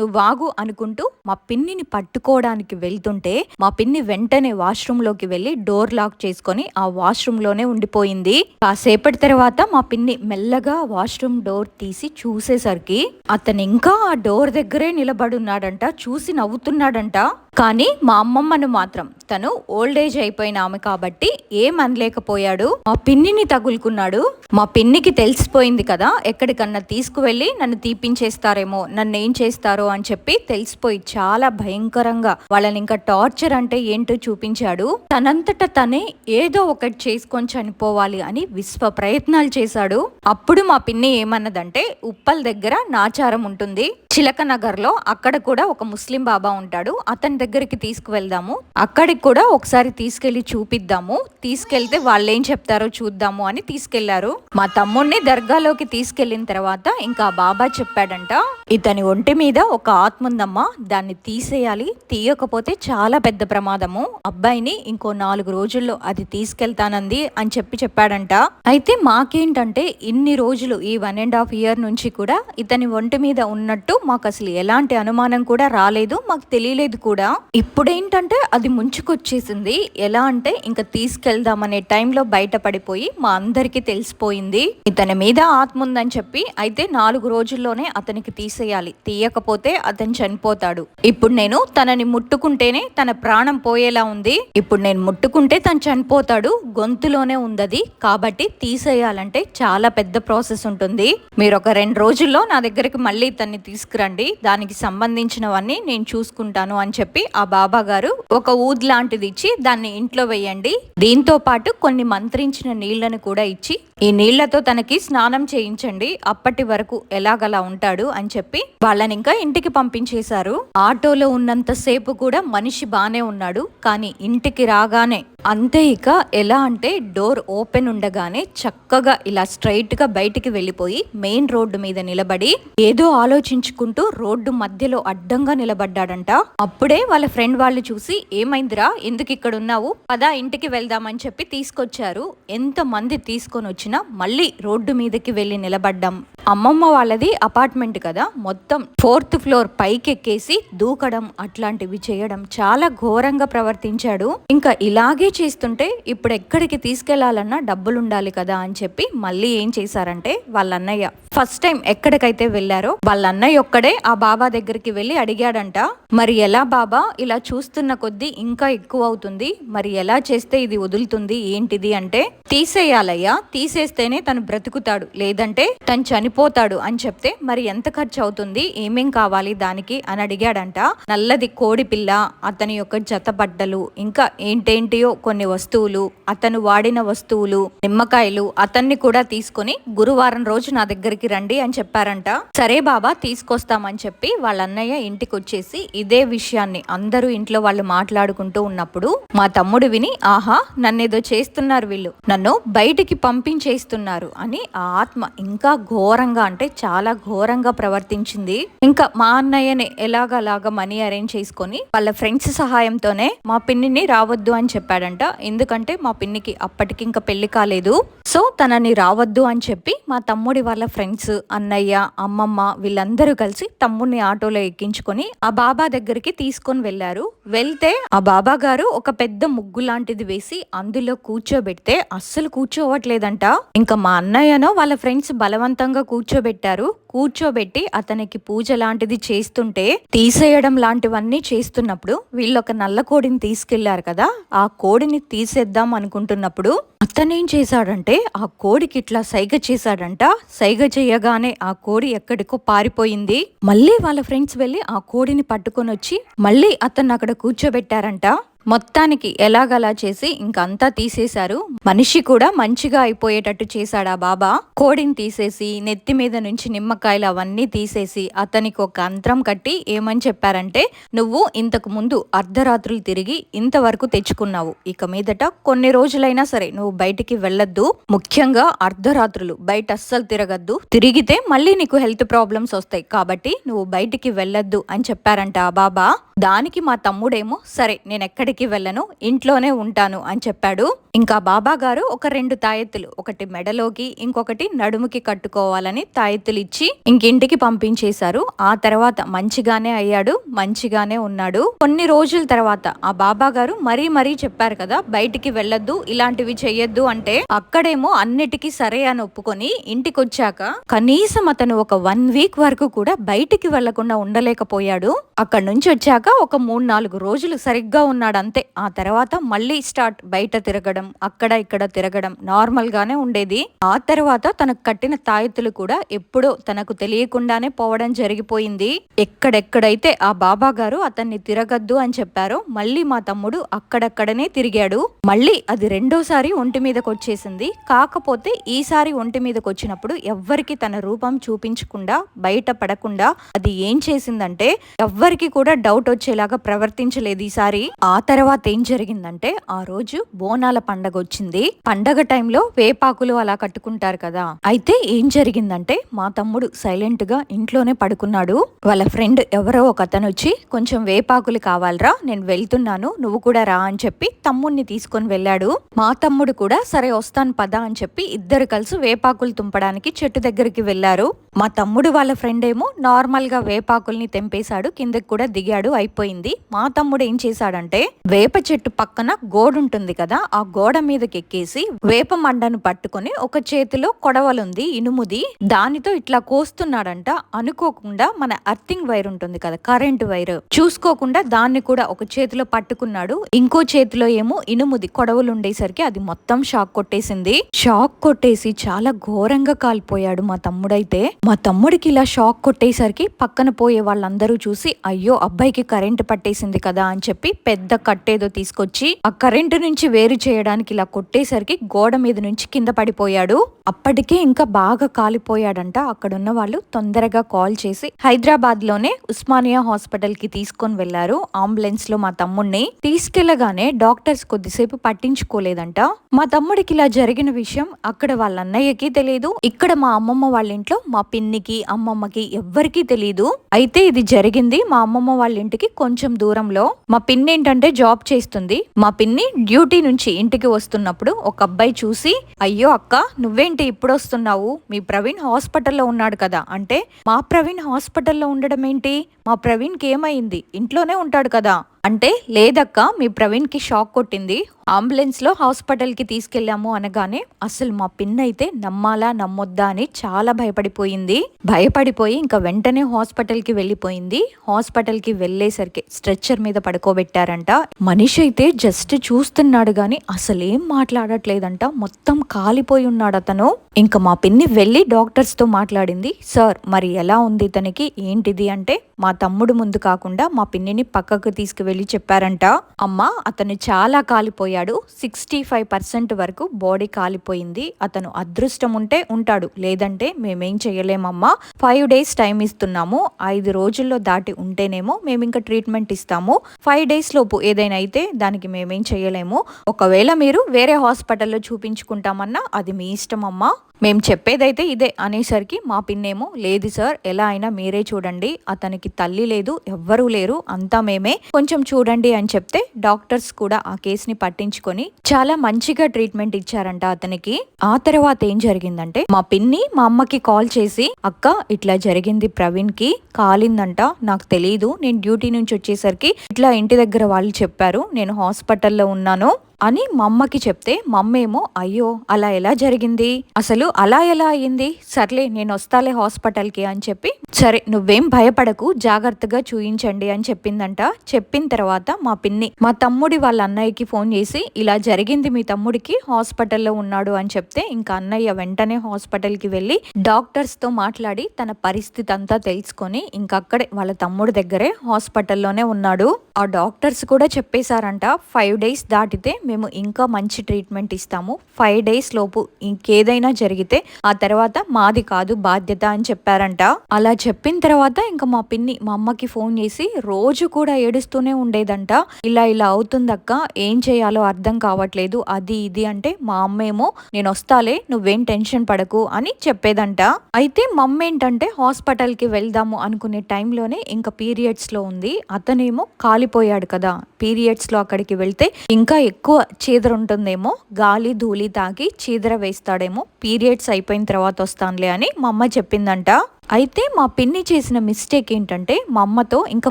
నువ్వాగు అనుకుంటూ మా పిన్నిని పట్టుకోవడానికి వెళ్తుంటే మా పిన్ని వెంటనే వాష్రూమ్ లోకి వెళ్ళి డోర్ లాక్ చేసుకొని ఆ వాష్రూమ్ లోనే ఉండిపోయింది. కాసేపటి తర్వాత మా పిన్ని మెల్లగా వాష్రూమ్ డోర్ తీసి చూసేసరికి అతను ఇంకా ఆ డోర్ దగ్గరే నిలబడున్నాడంట, చూసి నవ్వుతున్నాడంట. కానీ మా అమ్మమ్మను మాత్రం తను ఓల్డ్ ఏజ్ అయిపోయిన ఆమె కాబట్టి ఏమనలేకపోయాడు. మా పిన్నిని తగులుకున్నాడు. మా పిన్నికి తెలిసిపోయింది కదా, ఎక్కడికన్నా తీసుకువెళ్ళి నన్ను తీపించేస్తారేమో, నన్ను ఏం చేస్తారో అని చెప్పి తెలిసిపోయి చాలా భయంకరంగా వాళ్ళని ఇంకా టార్చర్ అంటే ఏంటో చూపించాడు. తనంతట తనే ఏదో ఒకటి చేసుకొని చనిపోవాలి అని విశ్వ ప్రయత్నాలు చేశాడు. అప్పుడు మా పిన్ని ఏమన్నదంటే, ఉప్పల్ దగ్గర నాచారం ఉంటుంది చిలక నగర్ లో, అక్కడ కూడా ఒక ముస్లిం బాబా ఉంటాడు, అతని దగ్గరికి తీసుకువెళ్దాము, అక్కడికి కూడా ఒకసారి తీసుకెళ్లి చూపిద్దాము, తీసుకెళ్తే వాళ్ళు ఏం చెప్తారో చూద్దాము అని తీసుకెళ్లారు. మా తమ్ముడిని దర్గాలోకి తీసుకెళ్లిన తర్వాత ఇంకా బాబా చెప్పాడంట, ఇతని ఒంటి మీద ఒక ఆత్మ ఉందమ్మా, దాన్ని తీసేయాలి, తీయకపోతే చాలా పెద్ద ప్రమాదము, అబ్బాయిని ఇంకో 4 రోజుల్లో అది తీసుకెళ్తానంది అని చెప్పాడంట. అయితే మాకేంటంటే ఇన్ని రోజులు ఈ 1.5 years నుంచి కూడా ఇతని ఒంటి మీద ఉన్నట్టు మాకు అసలు ఎలాంటి అనుమానం కూడా రాలేదు, మాకు తెలియలేదు కూడా. ఇప్పుడేంటంటే అది ముంచుకొచ్చేసింది. ఎలా అంటే ఇంకా తీసుకెళ్దామనే టైంలో బయటపడిపోయి మా అందరికి తెలిసిపోయింది ఇతని మీద ఆత్మ ఉందని చెప్పి. అయితే 4 రోజుల్లోనే అతనికి తీసేయాలి, తీయకపోతే అతను చనిపోతాడు. ఇప్పుడు నేను తనని ముట్టుకుంటేనే తన ప్రాణం పోయేలా ఉంది, ఇప్పుడు నేను ముట్టుకుంటే తను చనిపోతాడు, గొంతులోనే ఉందది, కాబట్టి తీసేయాలంటే చాలా పెద్ద ప్రాసెస్ ఉంటుంది, మీరు ఒక 2 రోజుల్లో నా దగ్గరికి మళ్ళీ తన్ని తీసుకురండి, దానికి సంబంధించినవన్నీ నేను చూసుకుంటాను అని చెప్పి ఆ బాబా గారు ఒక ఊద్ లాంటిది ఇచ్చి దాన్ని ఇంట్లో వేయండి, దీంతో పాటు కొన్ని మంత్రించిన నీళ్లను కూడా ఇచ్చి ఈ నీళ్లతో తనకి స్నానం చేయించండి, అప్పటి వరకు ఎలాగలా ఉంటాడు అని చెప్పి వాళ్ళని ఇంకా ఇంటికి పంపించేశారు. ఆటోలో ఉన్నంత సేపు కూడా మనిషి బానే ఉన్నాడు, కానీ ఇంటికి రాగానే అంతే. ఇక ఎలా అంటే డోర్ ఓపెన్ ఉండగానే చక్కగా ఇలా స్ట్రైట్ గా బయటికి వెళ్ళిపోయి మెయిన్ రోడ్డు మీద నిలబడి ఏదో ఆలోచించుకుంటూ రోడ్డు మధ్యలో అడ్డంగా నిలబడ్డాడంట. అప్పుడే వాళ్ళ ఫ్రెండ్ వాళ్ళు చూసి, ఏమైందిరా, ఎందుకు ఇక్కడ ఉన్నావు, పదా ఇంటికి వెళ్దామని చెప్పి తీసుకొచ్చారు. ఎంత మంది తీసుకొని వచ్చినా మళ్ళీ రోడ్డు మీదకి వెళ్ళి నిలబడ్డం. అమ్మమ్మ వాళ్ళది అపార్ట్మెంట్ కదా, మొత్తం 4th ఫ్లోర్ పైకి ఎక్కేసి దూకడం అట్లాంటివి చేయడం, చాలా ఘోరంగా ప్రవర్తించాడు. ఇంకా ఇలాగే చేస్తుంటే ఇప్పుడు ఎక్కడికి తీసుకెళ్లాలన్నా డబ్బులుండాలి కదా అని చెప్పి మళ్ళీ ఏం చేశారంటే, వాళ్ళ అన్నయ్య ఫస్ట్ టైం ఎక్కడికైతే వెళ్ళారో వాళ్ళ అన్నయ్య ఒక్కడే ఆ బాబా దగ్గరికి వెళ్ళి అడిగాడంట, మరి ఎలా బాబా, ఇలా చూస్తున్న కొద్దీ ఇంకా ఎక్కువ అవుతుంది, మరి ఎలా చేస్తే ఇది వదులుతుంది ఏంటిది అంటే, తీసేయాలయ్యా, తీసేస్తేనే తను బ్రతుకుతాడు, లేదంటే తను చనిపోతాడు అని చెప్తే మరి ఎంత ఖర్చు అవుతుంది, ఏమేం కావాలి దానికి అని అడిగాడంట. నల్లది కోడి పిల్ల, అతని యొక్క జత బట్టలు, ఇంకా ఏంటేంటియో కొన్ని వస్తువులు, అతను వాడిన వస్తువులు, నిమ్మకాయలు అతన్ని కూడా తీసుకొని గురువారం రోజు నా దగ్గరికి రండి అని చెప్పారంట. సరే బాబా తీసుకొస్తామని చెప్పి వాళ్ళ అన్నయ్య ఇంటికి వచ్చేసి ఇదే విషయాన్ని అందరూ ఇంట్లో వాళ్ళు మాట్లాడుకుంటూ ఉన్నప్పుడు మా తమ్ముడు విని, ఆహా నన్నేదో చేస్తున్నారు వీళ్ళు, నన్ను బయటికి పంపించేస్తున్నారు అని ఆ ఆత్మ ఇంకా ఘోరంగా అంటే చాలా ఘోరంగా ప్రవర్తించింది. ఇంకా మా అన్నయ్యని ఎలాగలాగా మనీ అరేంజ్ చేసుకొని వాళ్ళ ఫ్రెండ్స్ సహాయంతోనే మా పిన్నిని రావద్దు అని చెప్పాడంట. ఎందుకంటే మా పిన్నికి అప్పటికి ఇంకా పెళ్లి కాలేదు, సో తనని రావద్దు అని చెప్పి మా తమ్ముడి వాళ్ళ ఫ్రెండ్స్, అన్నయ్య, అమ్మమ్మ వీళ్ళందరూ కలిసి తమ్ముడిని ఆటోలో ఎక్కించుకొని ఆ బాబా దగ్గరికి తీసుకొని వెళ్లారు. వెళ్తే ఆ బాబా గారు ఒక పెద్ద ముగ్గు లాంటిది వేసి అందులో కూర్చోబెడితే అస్సలు కూర్చోవట్లేదంట. ఇంకా మా అన్నయ్యనో వాళ్ళ ఫ్రెండ్స్ బలవంతంగా కూర్చోబెట్టారు. కూర్చోబెట్టి అతనికి పూజ లాంటిది చేస్తుంటే, తీసేయడం లాంటివన్నీ చేస్తున్నప్పుడు వీళ్ళొక నల్ల కోడిని తీసుకెళ్లారు కదా, ఆ కోడిని తీసేద్దాం అనుకుంటున్నప్పుడు అతనేం చేశాడంటే ఆ కోడికి ఇట్లా సైగ చేశాడంట. సైగ చేయగానే ఆ కోడి ఎక్కడికో పారిపోయింది. మళ్ళీ వాళ్ళ ఫ్రెండ్స్ వెళ్ళి ఆ కోడిని పట్టుకొని వచ్చి మళ్ళీ అతన్ని అక్కడ కూర్చోబెట్టారంట. మొత్తానికి ఎలాగలా చేసి ఇంకంతా తీసేశారు. మనిషి కూడా మంచిగా అయిపోయేటట్టు చేశాడు ఆ బాబా. కోడిని తీసేసి నెత్తి మీద నుంచి నిమ్మకాయలు అవన్నీ తీసేసి అతనికి ఒక అంతరం కట్టి ఏమని చెప్పారంటే, నువ్వు ఇంతకు ముందు అర్ధరాత్రులు తిరిగి ఇంతవరకు తెచ్చుకున్నావు, ఇక మీదట కొన్ని రోజులైనా సరే నువ్వు బయటికి వెళ్ళొద్దు, ముఖ్యంగా అర్ధరాత్రులు బయట అస్సలు తిరగద్దు, తిరిగితే మళ్ళీ నీకు హెల్త్ ప్రాబ్లమ్స్ వస్తాయి, కాబట్టి నువ్వు బయటికి వెళ్ళొద్దు అని చెప్పారంట ఆ బాబా. దానికి మా తమ్ముడేమో, సరే నేను ఎక్కడికి వెళ్ళను, ఇంట్లోనే ఉంటాను అని చెప్పాడు. ఇంకా బాబా గారు ఒక 2 తాయెత్తులు, ఒకటి మెడలోకి ఇంకొకటి నడుముకి కట్టుకోవాలని తాయెత్తులు ఇచ్చి ఇంకింటికి పంపించేశారు. ఆ తర్వాత మంచిగానే అయ్యాడు, మంచిగానే ఉన్నాడు. కొన్ని రోజుల తర్వాత ఆ బాబా గారు మరీ చెప్పారు కదా బయటికి వెళ్ళొద్దు, ఇలాంటివి చెయ్యొద్దు అంటే, అక్కడేమో అన్నిటికీ సరే అని ఒప్పుకొని ఇంటికి వచ్చాక కనీసం అతను ఒక 1 వీక్ వరకు కూడా బయటికి వెళ్లకుండా ఉండలేకపోయాడు. అక్కడి నుంచి వచ్చాక ఒక 3-4 రోజులు సరిగ్గా ఉన్నాడు అంతే. ఆ తర్వాత మళ్ళీ స్టార్ట్, బయట తిరగడం, అక్కడ ఇక్కడ తిరగడం నార్మల్ గానే ఉండేది. ఆ తర్వాత తనకు కట్టిన తాయెత్తులు కూడా ఎప్పుడో తనకు తెలియకుండానే పోవడం జరిగిపోయింది. ఎక్కడెక్కడైతే ఆ బాబా గారు అతన్ని తిరగద్దు అని చెప్పారో మళ్ళీ మా తమ్ముడు అక్కడక్కడనే తిరిగాడు. మళ్ళీ అది రెండోసారి ఒంటి మీదకి వచ్చేసింది. కాకపోతే ఈసారి ఒంటి మీదకి వచ్చినప్పుడు ఎవ్వరికి తన రూపం చూపించకుండా, బయట పడకుండా అది ఏం చేసిందంటే ఎవ్వరికి కూడా డౌట్ వచ్చేలాగా ప్రవర్తించలేదు ఈసారి. ఆ తర్వాత ఏం జరిగిందంటే, ఆ రోజు బోనాల పండగ వచ్చింది. పండగ టైంలో వేపాకులు అలా కట్టుకుంటారు కదా, అయితే ఏం జరిగిందంటే మా తమ్ముడు సైలెంట్ గా ఇంట్లోనే పడుకున్నాడు. వాళ్ళ ఫ్రెండ్ ఎవరో ఒక అతను వచ్చి, కొంచెం వేపాకులు కావాలరా, నేను వెళ్తున్నాను, నువ్వు కూడా రా అని చెప్పి తమ్ముడిని తీసుకొని వెళ్ళాడు. మా తమ్ముడు కూడా సరే వస్తాను పదా అని చెప్పి ఇద్దరు కలిసి వేపాకులు తుంపడానికి చెట్టు దగ్గరికి వెళ్లారు. మా తమ్ముడు వాళ్ళ ఫ్రెండ్ ఏమో నార్మల్ గా వేపాకుల్ని తెంపేశాడు, కిందకి కూడా దిగాడు, అయిపోయింది. మా తమ్ముడు ఏం చేశాడంటే వేప చెట్టు పక్కన గోడ ఉంటుంది కదా, ఆ గోడ మీదకి ఎక్కేసి వేప మండను పట్టుకొని ఒక చేతిలో కొడవలుంది ఇనుముది, దానితో ఇట్లా కోస్తున్నాడంట. అనుకోకుండా మన అర్థింగ్ వైర్ ఉంటుంది కదా, కరెంట్ వైర్, చూసుకోకుండా దాన్ని కూడా ఒక చేతిలో పట్టుకున్నాడు. ఇంకో చేతిలో ఏమో ఇనుముది కొడవలు ఉండేసరికి అది మొత్తం షాక్ కొట్టేసింది. షాక్ కొట్టేసి చాలా ఘోరంగా కాలిపోయాడు మా తమ్ముడైతే. మా తమ్ముడికి ఇలా షాక్ కొట్టేసరికి పక్కన పోయే వాళ్ళందరూ చూసి అయ్యో అబ్బాయికి కరెంటు పట్టేసింది కదా అని చెప్పి పెద్ద కట్టేదో తీసుకొచ్చి ఆ కరెంటు నుంచి వేరు చేయడానికి ఇలా కొట్టేసరికి గోడ మీద నుంచి కింద పడిపోయాడు. అప్పటికే ఇంకా బాగా కాలిపోయాడంట. అక్కడున్న వాళ్ళు తొందరగా కాల్ చేసి హైదరాబాద్ లోనే ఉస్మానియా హాస్పిటల్ కి తీసుకొని వెళ్లారు. అంబులెన్స్ లో మా తమ్ముడిని తీసుకెళ్లగానే డాక్టర్స్ కొద్దిసేపు పట్టించుకోలేదంట. మా తమ్ముడికి ఇలా జరిగిన విషయం అక్కడ వాళ్ళ అన్నయ్యకి తెలియదు, ఇక్కడ మా అమ్మమ్మ వాళ్ళ ఇంట్లో మా పిన్నికి అమ్మమ్మకి ఎవ్వరికీ తెలియదు. అయితే ఇది జరిగింది మా అమ్మమ్మ వాళ్ళ ఇంటికి కొంచెం దూరంలో. మా పిన్ని ఏంటంటే జాబ్ చేస్తుంది. మా పిన్ని డ్యూటీ నుంచి ఇంటికి వస్తున్నప్పుడు ఒక అబ్బాయి చూసి, అయ్యో అక్క నువ్వేంటి ఇప్పుడు వస్తున్నావు, మీ ప్రవీణ్ హాస్పిటల్లో ఉన్నాడు కదా అంటే, మా ప్రవీణ్ హాస్పిటల్లో ఉండడం ఏంటి, మా ప్రవీణ్కి ఏమైంది, ఇంట్లోనే ఉంటాడు కదా అంటే, లేదక్క మీ ప్రవీణ్కి షాక్ కొట్టింది, అంబులెన్స్లో హాస్పిటల్కి తీసుకెళ్లాము అనగానే అసలు మా పిన్ అయితే నమ్మాలా నమ్మొద్దా అని చాలా భయపడిపోయి ఇంకా వెంటనే హాస్పిటల్కి వెళ్ళిపోయింది. హాస్పిటల్కి వెళ్ళేసరికి స్ట్రెచ్చర్ మీద పడుకోబెట్టారంట. మనిషి అయితే జస్ట్ చూస్తున్నాడు గాని అసలేం మాట్లాడట్లేదంట, మొత్తం కాలిపోయి ఉన్నాడు అతను. ఇంకా మా పిన్ని వెళ్ళి డాక్టర్స్ తో మాట్లాడింది. సార్ మరి ఎలా ఉంది తనకి ఏంటిది అంటే, మా తమ్ముడు ముందు కాకుండా మా పిన్నిని పక్కకు తీసుకువెళ్ళి చెప్పారంట. అమ్మ అతను చాలా కాలిపోయాడు, 65% వరకు బాడీ కాలిపోయింది, అతను అదృష్టం ఉంటే ఉంటాడు, లేదంటే మేమేం చేయలేమమ్మా, 5 days టైం ఇస్తున్నాము, 5 రోజుల్లో దాటి ఉంటేనేమో మేము ఇంకా ట్రీట్మెంట్ ఇస్తాము, 5 days లోపు ఏదైనా అయితే దానికి మేమేం చేయలేము, ఒకవేళ మీరు వేరే హాస్పిటల్లో చూపించుకుంటామన్నా అది మీ ఇష్టం అమ్మా, మేము చెప్పేదైతే ఇదే అనేసరికి మా పిన్నేమో, లేదు సార్ ఎలా అయినా మీరే చూడండి, అతనికి తల్లి లేదు ఎవ్వరూ లేరు, అంతా మేమే, కొంచెం చూడండి అని చెప్తే డాక్టర్స్ కూడా ఆ కేసుని పట్టించుకొని చాలా మంచిగా ట్రీట్మెంట్ ఇచ్చారంట అతనికి. ఆ తర్వాత ఏం జరిగిందంటే, మా పిన్ని మా అమ్మకి కాల్ చేసి, అక్క ఇట్లా జరిగింది, ప్రవీణ్ కి కాలిందంట, నాకు తెలీదు, నేను డ్యూటీ నుంచి వచ్చేసరికి ఇట్లా ఇంటి దగ్గర వాళ్ళు చెప్పారు, నేను హాస్పిటల్లో ఉన్నాను అని మా అమ్మకి చెప్తే, మా అమ్మేమో అయ్యో అలా ఎలా జరిగింది, అసలు అలా ఎలా అయ్యింది, సర్లే నేను వస్తాలే హాస్పిటల్కి అని చెప్పి, సరే నువ్వేం భయపడకు జాగ్రత్తగా చూయించండి అని చెప్పిందంట. చెప్పిన తర్వాత మా పిన్ని మా తమ్ముడి వాళ్ళ అన్నయ్యకి ఫోన్ చేసి, ఇలా జరిగింది మీ తమ్ముడికి హాస్పిటల్లో ఉన్నాడు అని చెప్తే, ఇంకా అన్నయ్య వెంటనే హాస్పిటల్కి వెళ్ళి డాక్టర్స్ తో మాట్లాడి తన పరిస్థితి అంతా తెలుసుకొని ఇంకా అక్కడే వాళ్ళ తమ్ముడి దగ్గరే హాస్పిటల్లోనే ఉన్నాడు. ఆ డాక్టర్స్ కూడా చెప్పేశారంట, 5 days దాటితే మేము ఇంకా మంచి ట్రీట్మెంట్ ఇస్తాము, 5 days లోపు ఇంకేదైనా జరిగితే ఆ తర్వాత మాది కాదు బాధ్యత అని చెప్పారంట. అలా చెప్పిన తర్వాత ఇంకా మా పిన్ని మా అమ్మకి ఫోన్ చేసి రోజు కూడా ఏడుస్తూనే ఉండేదంట, ఇలా అవుతుందక్క ఏం చేయాలో అర్థం కావట్లేదు అది ఇది అంటే, మా అమ్మేమో నేను వస్తాలే నువ్వేం టెన్షన్ పడకు అని చెప్పేదంట. అయితే మా అమ్మ ఏంటంటే హాస్పిటల్కి వెళ్దాము అనుకునే టైంలోనే ఇంకా పీరియడ్స్ లో ఉంది, అతనేమో కాలిపోయాడు కదా, పీరియడ్స్ లో అక్కడికి వెళ్తే ఇంకా ఎక్కువ చీదర ఉంటుందేమో, గాలి ధూళి తాగి చీదర వేస్తాడేమో, పీరియడ్స్ అయిపోయిన తర్వాత వస్తానులే అని మా అమ్మ చెప్పిందంట. అయితే మా పిన్ని చేసిన మిస్టేక్ ఏంటంటే, మా అమ్మతో ఇంకా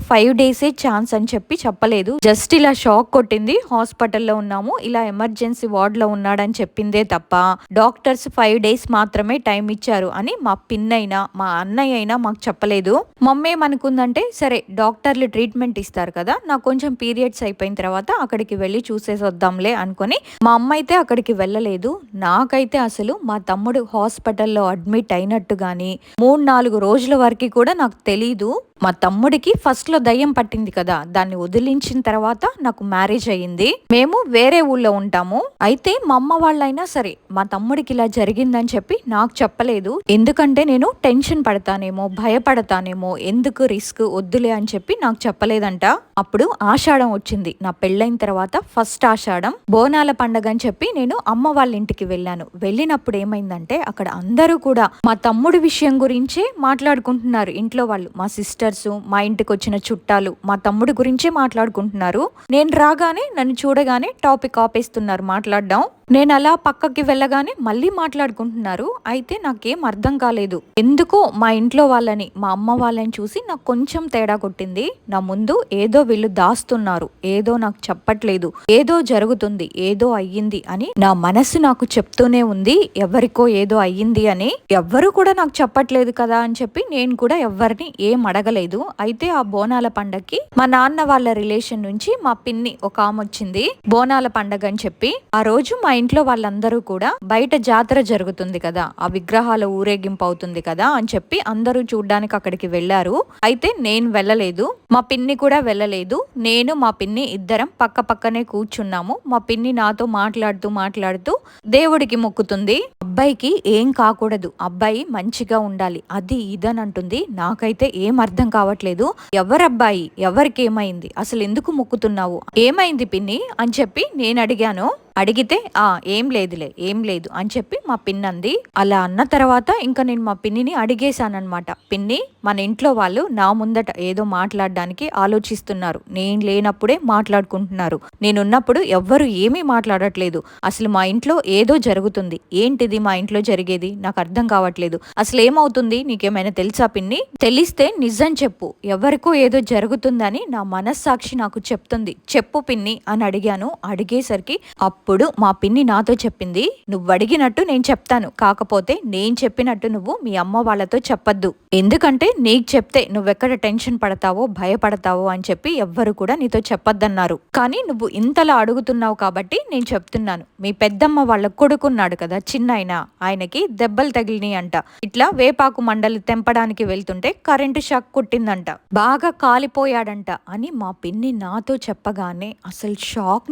5 days ఛాన్స్ అని చెప్పి చెప్పలేదు, జస్ట్ ఇలా షాక్ కొట్టింది, హాస్పిటల్లో ఉన్నాము, ఇలా ఎమర్జెన్సీ వార్డ్ లో ఉన్నాడని చెప్పిందే తప్ప డాక్టర్స్ 5 days మాత్రమే టైం ఇచ్చారు అని మా పిన్నైనా మా అన్నయ్య అయినా మాకు చెప్పలేదు. మమ్మీ ఏమనుకుందంటే, సరే డాక్టర్లు ట్రీట్మెంట్ ఇస్తారు కదా, నాకు కొంచెం పీరియడ్స్ అయిపోయిన తర్వాత అక్కడికి వెళ్ళి చూసేసి వద్దాంలే అనుకుని మా అమ్మ అయితే అక్కడికి వెళ్ళలేదు. నాకైతే అసలు మా తమ్ముడు హాస్పిటల్లో అడ్మిట్ అయినట్టు గాని 3-4 రోజుల వరకు కూడా నాకు తెలీదు. మా తమ్ముడికి ఫస్ట్ లో దయ్యం పట్టింది కదా, దాన్ని వదిలించిన తర్వాత నాకు మ్యారేజ్ అయ్యింది, మేము వేరే ఊళ్ళో ఉంటాము. అయితే మా అమ్మ వాళ్ళైనా సరే మా తమ్ముడికి ఇలా జరిగిందని చెప్పి నాకు చెప్పలేదు, ఎందుకంటే నేను టెన్షన్ పడతానేమో భయపడతానేమో, ఎందుకు రిస్క్ వద్దులే అని చెప్పి నాకు చెప్పలేదంట. అప్పుడు ఆషాఢం వచ్చింది, నా పెళ్ళైన తర్వాత ఫస్ట్ ఆషాఢం బోనాల పండగ అని చెప్పి నేను అమ్మ వాళ్ళ ఇంటికి వెళ్ళాను. వెళ్ళినప్పుడు ఏమైందంటే, అక్కడ అందరూ కూడా మా తమ్ముడి విషయం గురించే మాట్లాడుకుంటున్నారు, ఇంట్లో వాళ్ళు, మా సిస్టర్, మా ఇంటికి వచ్చిన చుట్టాలు మా తమ్ముడి గురించే మాట్లాడుకుంటున్నారు. నేను రాగానే నన్ను చూడగానే టాపిక్ ఆపేస్తున్నారు మాట్లాడడం, నేను అలా పక్కకి వెళ్ళగానే మళ్ళీ మాట్లాడుకుంటున్నారు. అయితే నాకేం అర్థం కాలేదు, ఎందుకో మా ఇంట్లో వాళ్ళని మా అమ్మ వాళ్ళని చూసి నాకు కొంచెం తేడా కొట్టింది. నా ముందు ఏదో వీళ్ళు దాస్తున్నారు, ఏదో నాకు చెప్పట్లేదు, ఏదో జరుగుతుంది, ఏదో అయ్యింది అని నా మనసు నాకు చెప్తూనే ఉంది, ఎవరికో ఏదో అయ్యింది అని. ఎవ్వరు కూడా నాకు చెప్పట్లేదు కదా అని చెప్పి నేను కూడా ఎవరిని ఏం అడగలేదు. వెళ్ళలేదు. అయితే ఆ బోనాల పండగకి మా నాన్న వాళ్ళ రిలేషన్ నుంచి మా పిన్ని ఒక ఆమె వచ్చింది బోనాల పండగ అని చెప్పి. ఆ రోజు మా ఇంట్లో వాళ్ళందరూ కూడా బయట జాతర జరుగుతుంది కదా, ఆ విగ్రహాల ఊరేగింపు అవుతుంది కదా అని చెప్పి అందరూ చూడ్డానికి అక్కడికి వెళ్లారు. అయితే నేను వెళ్ళలేదు, మా పిన్ని కూడా వెళ్ళలేదు. నేను మా పిన్ని ఇద్దరం పక్క పక్కనే కూర్చున్నాము. మా పిన్ని నాతో మాట్లాడుతూ దేవుడికి మొక్కుతుంది. అబ్బాయికి ఏం కాకూడదు, అబ్బాయి మంచిగా ఉండాలి, అది ఇదని అంటుంది. నాకైతే ఏం అర్థం కావట్లేదు. ఎవరబ్బాయి, ఎవరికి ఏమైంది, అసలు ఎందుకు మొక్కుతున్నావు, ఏమైంది పిన్ని అని చెప్పి నేను అడిగాను. అడిగితే ఏం లేదు అని చెప్పి మా పిన్ని అంది. అలా అన్న తర్వాత ఇంకా నేను మా పిన్నిని అడిగేశానమాట. పిన్ని, మన ఇంట్లో వాళ్ళు నా ముందట ఏదో మాట్లాడడానికి ఆలోచిస్తున్నారు, నేను లేనప్పుడే మాట్లాడుకుంటున్నారు, నేనున్నప్పుడు ఎవ్వరు ఏమీ మాట్లాడట్లేదు, అసలు మా ఇంట్లో ఏదో జరుగుతుంది, ఏంటిది మా ఇంట్లో జరిగేది నాకు అర్థం కావట్లేదు, అసలు ఏమవుతుంది నీకేమైనా తెలుసా పిన్ని, తెలిస్తే నిజం చెప్పు, ఎవరికో ఏదో జరుగుతుందని నా మనస్సాక్షి నాకు చెప్తుంది, చెప్పు పిన్ని అని అడిగాను. అడిగేసరికి అప్పుడు మా పిన్ని నాతో చెప్పింది, నువ్వు అడిగినట్టు నేను చెప్తాను, కాకపోతే నేను చెప్పినట్టు నువ్వు మీ అమ్మ వాళ్ళతో చెప్పద్దు, ఎందుకంటే నీకు చెప్తే నువ్వెక్కడ టెన్షన్ పడతావో భయపడతావో అని చెప్పి ఎవ్వరు కూడా నీతో చెప్పొద్దన్నారు. కానీ నువ్వు ఇంతలా అడుగుతున్నావు కాబట్టి నేను చెప్తున్నాను. మీ పెద్దమ్మ వాళ్ళ కొడుకున్నాడు కదా చిన్నాయన, ఆయనకి దెబ్బలు తగిలినాయి అంట. ఇట్లా వేపాకు మండలి తెంపడానికి వెళ్తుంటే కరెంటు షాక్ కుట్టిందంట, బాగా కాలిపోయాడంట అని మా పిన్ని నాతో చెప్పగానే అసలు షాక్.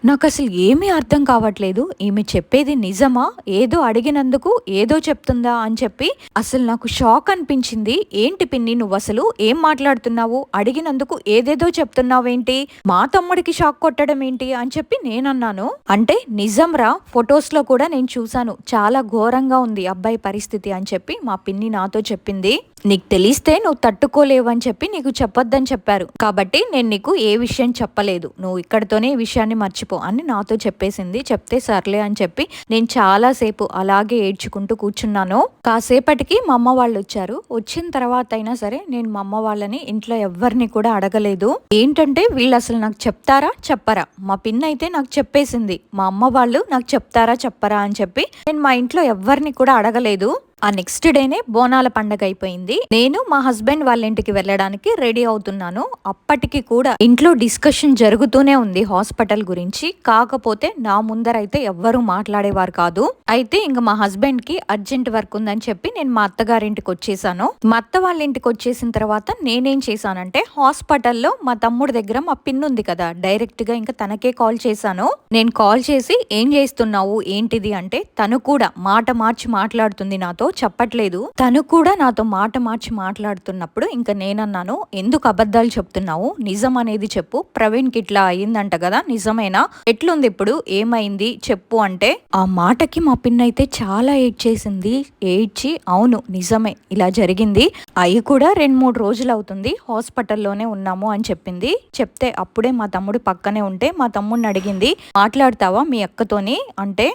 నాకు అసలు ఏమీ అర్థం కావట్లేదు, ఈమె చెప్పేది నిజమా, ఏదో అడిగినందుకు ఏదో చెప్తుందా అని చెప్పి అసలు నాకు షాక్ అనిపించింది. ఏంటి పిన్ని నువ్వు అసలు ఏం మాట్లాడుతున్నావు, అడిగినందుకు ఏదేదో చెప్తున్నావేంటి, మా తమ్ముడికి షాక్ కొట్టడం ఏంటి అని చెప్పి నేనన్నాను. అంటే నిజంరా, ఫొటోస్ లో కూడా నేను చూసాను, చాలా ఘోరంగా ఉంది అబ్బాయి పరిస్థితి అని చెప్పి మా పిన్ని నాతో చెప్పింది. నీకు తెలిస్తే నువ్వు తట్టుకోలేవు అని చెప్పి నీకు చెప్పొద్దని చెప్పారు, కాబట్టి నేను నీకు ఏ విషయం చెప్పలేదు, నువ్వు ఇక్కడితోనే ఈ విషయాన్ని మర్చిపో అని నాతో చెప్పేసింది. చెప్తే సర్లే అని చెప్పి నేను చాలా సేపు అలాగే ఏడ్చుకుంటూ కూర్చున్నాను. కాసేపటికి మా అమ్మ వాళ్ళు వచ్చారు. వచ్చిన తర్వాత అయినా సరే నేను మా అమ్మ వాళ్ళని ఇంట్లో ఎవరిని కూడా అడగలేదు. ఏంటంటే వీళ్ళు అసలు నాకు చెప్తారా చెప్పరా, మా పిన్ అయితే నాకు చెప్పేసింది, మా అమ్మ వాళ్ళు నాకు చెప్తారా చెప్పరా అని చెప్పి నేను మా ఇంట్లో ఎవరిని కూడా అడగలేదు. ఆ నెక్స్ట్ డేనే బోనాల పండగ అయిపోయింది. నేను మా హస్బెండ్ వాళ్ళ ఇంటికి వెళ్ళడానికి రెడీ అవుతున్నాను. అప్పటికి కూడా ఇంట్లో డిస్కషన్ జరుగుతూనే ఉంది హాస్పిటల్ గురించి. కాకపోతే నా ముందరైతే ఎవ్వరూ మాట్లాడేవారు కాదు. అయితే ఇంక మా హస్బెండ్ కి అర్జెంట్ వర్క్ ఉందని చెప్పి నేను మా అత్తగారింటికి వచ్చేసాను. మా అత్త వాళ్ళ ఇంటికి వచ్చేసిన తర్వాత నేనేం చేశానంటే హాస్పిటల్లో మా తమ్ముడి దగ్గర మా పిన్ ఉంది కదా, డైరెక్ట్ గా ఇంకా తనకే కాల్ చేశాను. నేను కాల్ చేసి ఏం చేస్తున్నావు ఏంటిది అంటే తను కూడా మాట మార్చి మాట్లాడుతుంది, నాతో చెప్పట్లేదు. తను కూడా నాతో మాట మార్చి మాట్లాడుతున్నప్పుడు ఇంకా నేనన్నాను, ఎందుకు అబద్ధాలు చెప్తున్నావు, నిజం అనేది చెప్పు, ప్రవీణ్ కి ఇట్లా అయిందంట కదా, నిజమేనా, ఎట్లుంది ఇప్పుడు, ఏమైంది చెప్పు అంటే ఆ మాటకి మా పిన్ అయితే చాలా ఏడ్చేసింది. ఏడ్చి అవును నిజమే ఇలా జరిగింది, అవి కూడా 2-3 రోజులు అవుతుంది, హాస్పిటల్లోనే ఉన్నాము అని చెప్పింది. చెప్తే అప్పుడే మా తమ్ముడు పక్కనే ఉంటే మా తమ్ముడిని అడిగింది, మాట్లాడతావా మీ అక్కతోని అంటే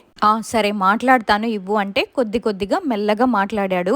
సరే మాట్లాడతాను ఇవ్వు అంటే కొద్దిగా మెల్లగా మాట్లాడాడు.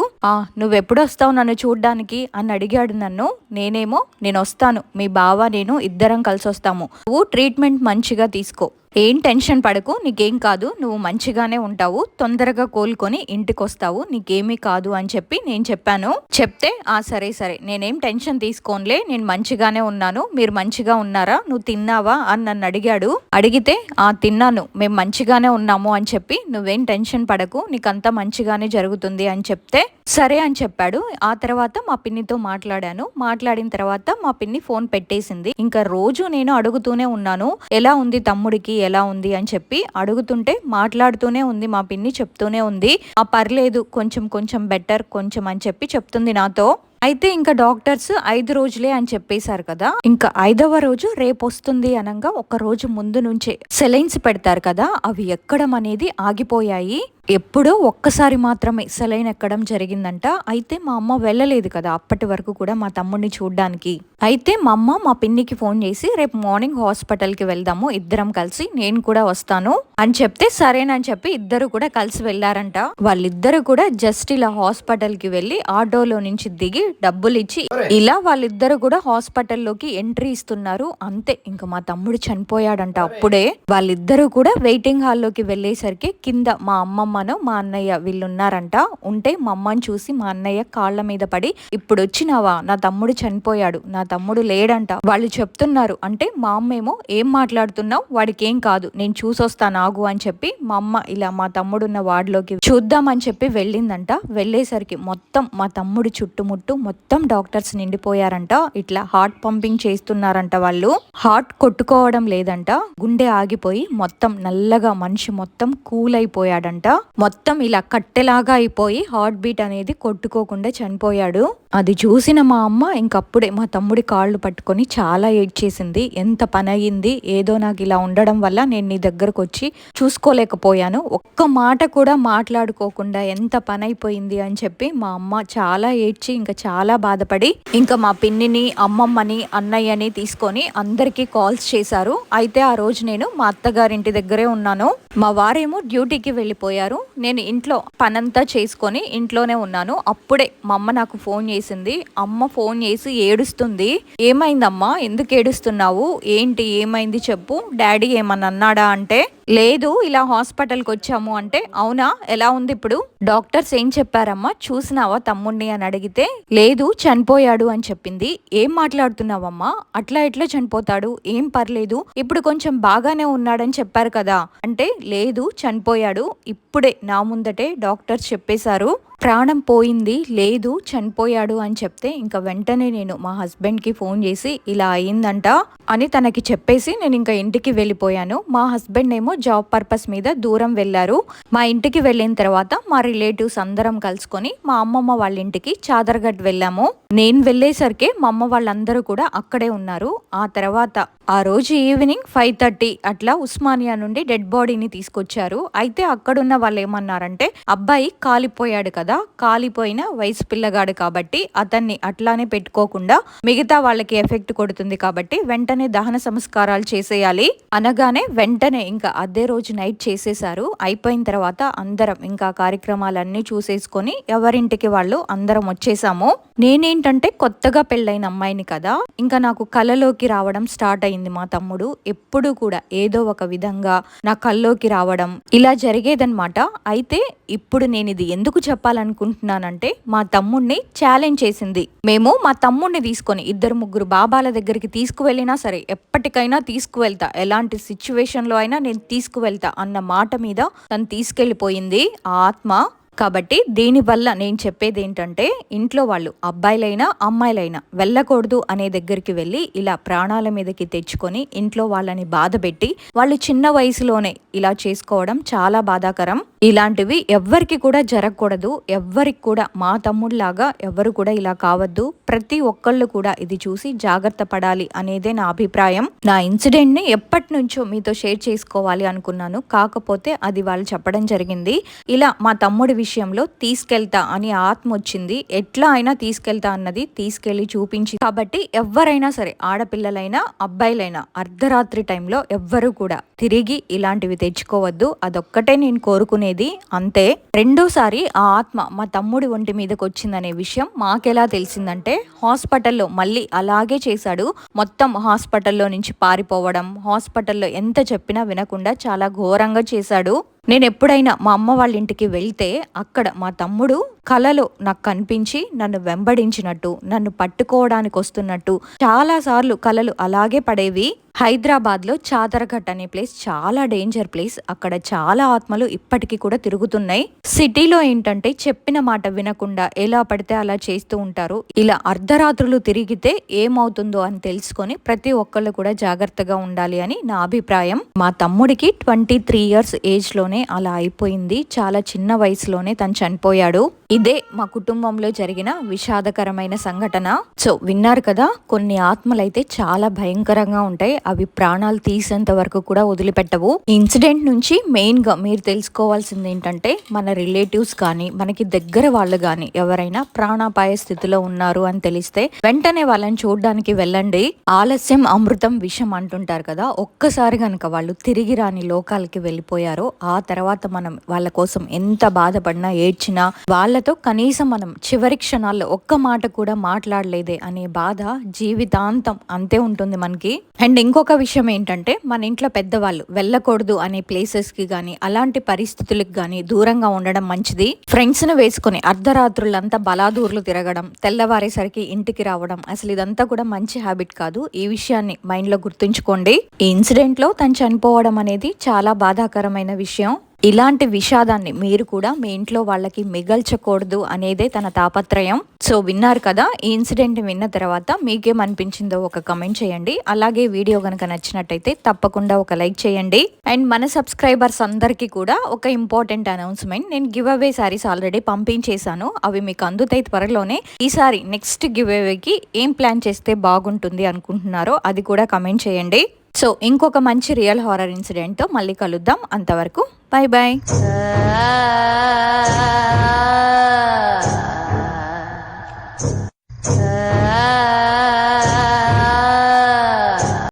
నువ్వెప్పుడు వస్తావు నన్ను చూడ్డానికి అని అడిగాడు నన్ను. నేనేమో నేను వస్తాను, మీ బావ నేను ఇద్దరం కలిసి వస్తాము, నువ్వు ట్రీట్మెంట్ మంచిగా తీసుకో, ఏం టెన్షన్ పడకు, నీకేం కాదు, నువ్వు మంచిగానే ఉంటావు, తొందరగా కోలుకొని ఇంటికి వస్తావు, నీకేమీ కాదు అని చెప్పి నేను చెప్పాను. చెప్తే సరే నేనేం టెన్షన్ తీసుకోనులే, నేను మంచిగానే ఉన్నాను, మీరు మంచిగా ఉన్నారా, నువ్వు తిన్నావా అని నన్ను అడిగాడు. అడిగితే తిన్నాను, మేము మంచిగానే ఉన్నాము అని చెప్పి నువ్వేం టెన్షన్ పడకు, నీకంతా మంచిగానే జరుగుతుంది అని చెప్తే సరే అని చెప్పాడు. ఆ తర్వాత మా పిన్నితో మాట్లాడాను. మాట్లాడిన తర్వాత మా పిన్ని ఫోన్ పెట్టేసింది. ఇంకా రోజు నేను అడుగుతూనే ఉన్నాను, ఎలా ఉంది తమ్ముడికి, ఎలా ఉంది అని చెప్పి అడుగుతుంటే మాట్లాడుతూనే ఉంది మా పిన్ని, చెప్తూనే ఉంది పర్లేదు కొంచెం బెటర్ కొంచెం అని చెప్పి చెప్తుంది నాతో. అయితే ఇంకా డాక్టర్స్ 5 రోజులే అని చెప్పేశారు కదా, ఇంకా 5వ రోజు రేపు వస్తుంది అనగా ఒక రోజు ముందు నుంచే సెలైన్స్ పెడతారు కదా, అవి ఎక్కడం అనేది ఆగిపోయాయి. ఎప్పుడో ఒక్కసారి మాత్రమే సెలైన్ ఎక్కడం జరిగిందంట. అయితే మా అమ్మ వెళ్ళలేదు కదా అప్పటి వరకు కూడా మా తమ్ముడిని చూడ్డానికి. అయితే మా అమ్మ మా పిన్నికి ఫోన్ చేసి రేపు మార్నింగ్ హాస్పిటల్ కి వెళ్దాము ఇద్దరం కలిసి, నేను కూడా వస్తాను అని చెప్తే సరేనని చెప్పి ఇద్దరు కూడా కలిసి వెళ్లారంట. వాళ్ళిద్దరు కూడా జస్ట్ ఇలా హాస్పిటల్ కి వెళ్లి ఆటోలో నుంచి దిగి డబ్బులు ఇచ్చి ఇలా వాళ్ళిద్దరు కూడా హాస్పిటల్లోకి ఎంట్రీ ఇస్తున్నారు. అంతే ఇంకా మా తమ్ముడు చనిపోయాడంట. అప్పుడే వాళ్ళిద్దరూ కూడా వెయిటింగ్ హాల్లోకి వెళ్ళేసరికి కింద మా అమ్మమ్మ అమ్మమ్మను మా అన్నయ్య వీళ్ళు ఉన్నారంట. ఉంటే మా అమ్మని చూసి మా అన్నయ్య కాళ్ళ మీద పడి, ఇప్పుడు వచ్చినావా, నా తమ్ముడు చనిపోయాడు, నా తమ్ముడు లేడంట, వాళ్ళు చెప్తున్నారు అంటే మా అమ్మేమో ఏం మాట్లాడుతున్నావు, వాడికి ఏం కాదు, నేను చూసొస్తాను ఆగు అని చెప్పి మా అమ్మ ఇలా మా తమ్ముడున్న వార్డులోకి చూద్దామని చెప్పి వెళ్ళిందంట. వెళ్ళేసరికి మొత్తం మా తమ్ముడు చుట్టుముట్టు మొత్తం డాక్టర్స్ నిండిపోయారంట. ఇట్లా హార్ట్ పంపింగ్ చేస్తున్నారంట. వాళ్ళు హార్ట్ కొట్టుకోవడం లేదంట, గుండె ఆగిపోయి మొత్తం నల్లగా మనిషి మొత్తం కూల్ అయిపోయాడంట. మొత్తం ఇలా కట్టెలాగా అయిపోయి హార్ట్ బీట్ అనేది కొట్టుకోకుండా చనిపోయాడు. అది చూసిన మా అమ్మ ఇంకప్పుడే మా తమ్ముడి కాళ్ళు పట్టుకొని చాలా ఏడ్చేసింది. ఎంత పని అయ్యింది, ఏదో నాకు ఇలా ఉండడం వల్ల నేను నీ దగ్గరకు వచ్చి చూసుకోలేకపోయాను, ఒక్క మాట కూడా మాట్లాడుకోకుండా ఎంత పని అయిపోయింది అని చెప్పి మా అమ్మ చాలా ఏడ్చి ఇంకా చాలా బాధపడి ఇంకా మా పిన్నిని, అమ్మమ్మని, అన్నయ్యని తీసుకొని అందరికీ కాల్స్ చేశారు. అయితే ఆ రోజు నేను మా అత్తగారింటి దగ్గరే ఉన్నాను. మా వారేమో డ్యూటీకి వెళ్ళిపోయారు. నేను ఇంట్లో పనంతా చేసుకొని ఇంట్లోనే ఉన్నాను. అప్పుడే మా అమ్మ నాకు ఫోన్ చేసింది. అమ్మ ఫోన్ చేసి ఏడుస్తుంది. ఏమైందమ్మా, ఎందుకు ఏడుస్తున్నావు, ఏంటి, ఏమైంది చెప్పు, డాడీ ఏమన్నా అన్నాడా అంటే లేదు, ఇలా హాస్పిటల్కి వచ్చాము అంటే అవునా, ఎలా ఉంది ఇప్పుడు, డాక్టర్స్ ఏం చెప్పారమ్మా, చూసినావా తమ్ముడిని అని అడిగితే లేదు చనిపోయాడు అని చెప్పింది. ఏం మాట్లాడుతున్నావమ్మా, అట్లా ఎట్లా చనిపోతాడు, ఏం పర్లేదు, ఇప్పుడు కొంచెం బాగానే ఉన్నాడని చెప్పారు కదా అంటే లేదు చనిపోయాడు, ఇప్పుడే నా ముందటే డాక్టర్స్ చెప్పేశారు ప్రాణం పోయింది, లేదు చనిపోయాడు అని చెప్తే ఇంకా వెంటనే నేను మా హస్బెండ్కి ఫోన్ చేసి ఇలా అయిందంట అని తనకి చెప్పేసి నేను ఇంకా ఇంటికి వెళ్ళిపోయాను. మా హస్బెండ్ ఏమో జాబ్ పర్పస్ మీద దూరం వెళ్ళారు. మా ఇంటికి వెళ్ళిన తర్వాత మా రిలేటివ్స్ అందరం కలుసుకొని మా అమ్మమ్మ వాళ్ళ ఇంటికి చాదర్గఢ్ వెళ్ళాము. నేను వెళ్ళేసరికి మా అమ్మ వాళ్ళందరూ కూడా అక్కడే ఉన్నారు. ఆ తర్వాత ఆ రోజు ఈవినింగ్ 5:30 అట్లా ఉస్మానియా నుండి డెడ్ బాడీని తీసుకొచ్చారు. అయితే అక్కడున్న వాళ్ళు ఏమన్నారంటే అబ్బాయి కాలిపోయాడు కదా, కాలిపోయిన వయసు పిల్లగాడు కాబట్టి అతన్ని అట్లానే పెట్టుకోకుండా మిగతా వాళ్ళకి ఎఫెక్ట్ కొడుతుంది కాబట్టి వెంటనే దహన సంస్కారాలు చేసేయాలి అనగానే వెంటనే ఇంకా అదే రోజు నైట్ చేసేశారు. అయిపోయిన తర్వాత అందరం ఇంకా కార్యక్రమాలన్నీ చూసేసుకొని ఎవరింటికి వాళ్ళు అందరం వచ్చేసాము. నేనేంటంటే కొత్తగా పెళ్ళైన అమ్మాయిని కదా, ఇంకా నాకు కలలోకి రావడం స్టార్ట్ అయింది. మా తమ్ముడు ఎప్పుడు కూడా ఏదో ఒక విధంగా నా కల్లోకి రావడం ఇలా జరిగేదన్నమాట. అయితే ఇప్పుడు నేను ఇది ఎందుకు చెప్పాలనుకుంటున్నానంటే మా తమ్ముడిని ఛాలెంజ్ చేసింది. మేము మా తమ్ముడిని తీసుకొని 2-3 బాబాల దగ్గరికి తీసుకువెళ్ళినా సరే ఎప్పటికైనా తీసుకువెళ్తా, ఎలాంటి సిచ్యువేషన్ లో అయినా నేను తీసుకువెళ్తా అన్న మాట మీద తను తీసుకెళ్లిపోయింది ఆ ఆత్మ. కాబట్టి దీనివల్ల నేను చెప్పేది ఏంటంటే ఇంట్లో వాళ్ళు అబ్బాయిలైనా అమ్మాయిలైనా వెళ్ళకూడదు అనే దగ్గరికి వెళ్ళి ఇలా ప్రాణాల మీదకి తెచ్చుకొని ఇంట్లో వాళ్ళని బాధ పెట్టి వాళ్ళు చిన్న వయసులోనే ఇలా చేసుకోవడం చాలా బాధాకరం. ఇలాంటివి ఎవ్వరికి కూడా జరగకూడదు. ఎవ్వరికి కూడా మా తమ్ముడిలాగా ఎవరు కూడా ఇలా కావద్దు. ప్రతి ఒక్కళ్ళు కూడా ఇది చూసి జాగ్రత్త పడాలి అనేదే నా అభిప్రాయం. నా ఇన్సిడెంట్ ని ఎప్పటి నుంచో మీతో షేర్ చేసుకోవాలి అనుకున్నాను, కాకపోతే అది వాళ్ళు చెప్పడం జరిగింది. ఇలా మా తమ్ముడి విషయంలో తీసుకెళ్తా అని ఆత్మ వచ్చింది. ఎట్లా అయినా తీసుకెళ్తా అన్నది తీసుకెళ్లి చూపించి కాబట్టి ఎవరైనా సరే ఆడపిల్లలైనా అబ్బాయిలైనా అర్ధరాత్రి టైంలో ఎవ్వరు కూడా తిరిగి ఇలాంటివి తెచ్చుకోవద్దు. అదొక్కటే నేను కోరుకునేది, అంతే. రెండోసారి ఆ ఆత్మ మా తమ్ముడి ఒంటి మీదకి వచ్చిందనే విషయం మాకెలా తెలిసిందంటే హాస్పిటల్లో మళ్ళీ అలాగే చేశాడు. మొత్తం హాస్పిటల్లో నుంచి పారిపోవడం, హాస్పిటల్లో ఎంత చెప్పినా వినకుండా చాలా ఘోరంగా చేశాడు. నేను ఎప్పుడైనా మా అమ్మ వాళ్ళ ఇంటికి వెళ్తే అక్కడ మా తమ్ముడు కలలో నాకు కనిపించి నన్ను వెంబడించినట్టు, నన్ను పట్టుకోవడానికి వస్తున్నట్టు చాలా సార్లు కలలు అలాగే పడేవి. హైదరాబాద్లో చాదర్ఘట్ అనే ప్లేస్ చాలా డేంజర్ ప్లేస్. అక్కడ చాలా ఆత్మలు ఇప్పటికీ కూడా తిరుగుతున్నాయి. సిటీలో ఏంటంటే చెప్పిన మాట వినకుండా ఎలా పడితే అలా చేస్తూ ఉంటారు. ఇలా అర్ధరాత్రులు తిరిగితే ఏమవుతుందో అని తెలుసుకొని ప్రతి ఒక్కళ్ళు కూడా జాగ్రత్తగా ఉండాలి అని నా అభిప్రాయం. మా తమ్ముడికి 23 years ఏజ్ లోనే అలా అయిపోయింది. చాలా చిన్న వయసులోనే తను చనిపోయాడు. ఇదే మా కుటుంబంలో జరిగిన విషాదకరమైన సంఘటన. సో విన్నారు కదా, కొన్ని ఆత్మలైతే చాలా భయంకరంగా ఉంటాయి. అవి ప్రాణాలు తీసేంత వరకు కూడా వదిలిపెట్టవు. ఈ ఇన్సిడెంట్ నుంచి మెయిన్ గా మీరు తెలుసుకోవాల్సింది ఏంటంటే మన రిలేటివ్స్ కానీ మనకి దగ్గర వాళ్ళు కానీ ఎవరైనా ప్రాణాపాయ స్థితిలో ఉన్నారు అని తెలిస్తే వెంటనే వాళ్ళని చూడడానికి వెళ్ళండి. ఆలస్యం అమృతం విషం అంటుంటారు కదా, ఒక్కసారి గనక వాళ్ళు తిరిగి రాని లోకాలకి వెళ్ళిపోయారో ఆ తర్వాత మనం వాళ్ళ కోసం ఎంత బాధపడినా ఏడ్చినా వాళ్ళతో కనీసం మనం చివరి క్షణాల్లో ఒక్క మాట కూడా మాట్లాడలేదే అనే బాధ జీవితాంతం అంతే ఉంటుంది మనకి. అండ్ ఇంకొక విషయం ఏంటంటే మన ఇంట్లో పెద్దవాళ్ళు వెళ్ళకూడదు అనే ప్లేసెస్కి కానీ అలాంటి పరిస్థితులకు కానీ దూరంగా ఉండడం మంచిది. ఫ్రెండ్స్ను వేసుకుని అర్ధరాత్రులంతా బలాదూర్లు తిరగడం, తెల్లవారేసరికి ఇంటికి రావడం, అసలు ఇదంతా కూడా మంచి హ్యాబిట్ కాదు. ఈ విషయాన్ని మైండ్లో గుర్తుంచుకోండి. ఈ ఇన్సిడెంట్లో తను చనిపోవడం అనేది చాలా బాధాకరమైన విషయం. ఇలాంటి విషాదాన్ని మీరు కూడా మీ ఇంట్లో వాళ్ళకి మిగల్చకూడదు అనేదే తన తాపత్రయం. సో విన్నారు కదా, ఈ ఇన్సిడెంట్ విన్న తర్వాత మీకేమనిపించిందో ఒక కమెంట్ చేయండి. అలాగే వీడియో కనుక నచ్చినట్టయితే తప్పకుండా ఒక లైక్ చేయండి. అండ్ మన సబ్స్క్రైబర్స్ అందరికీ కూడా ఒక ఇంపార్టెంట్ అనౌన్స్మెంట్, నేను గివ్ అవే సారీస్ ఆల్రెడీ పంపించేశాను. అవి మీకు అందుతాయి త్వరలోనే. ఈసారి నెక్స్ట్ గివ్ అవేకి ఏం ప్లాన్ చేస్తే బాగుంటుంది అనుకుంటున్నారో అది కూడా కమెంట్ చేయండి. సో ఇంకొక మంచి రియల్ హారర్ ఇన్సిడెంట్తో మళ్ళీ కలుద్దాం. అంతవరకు బాయ్ బాయ్.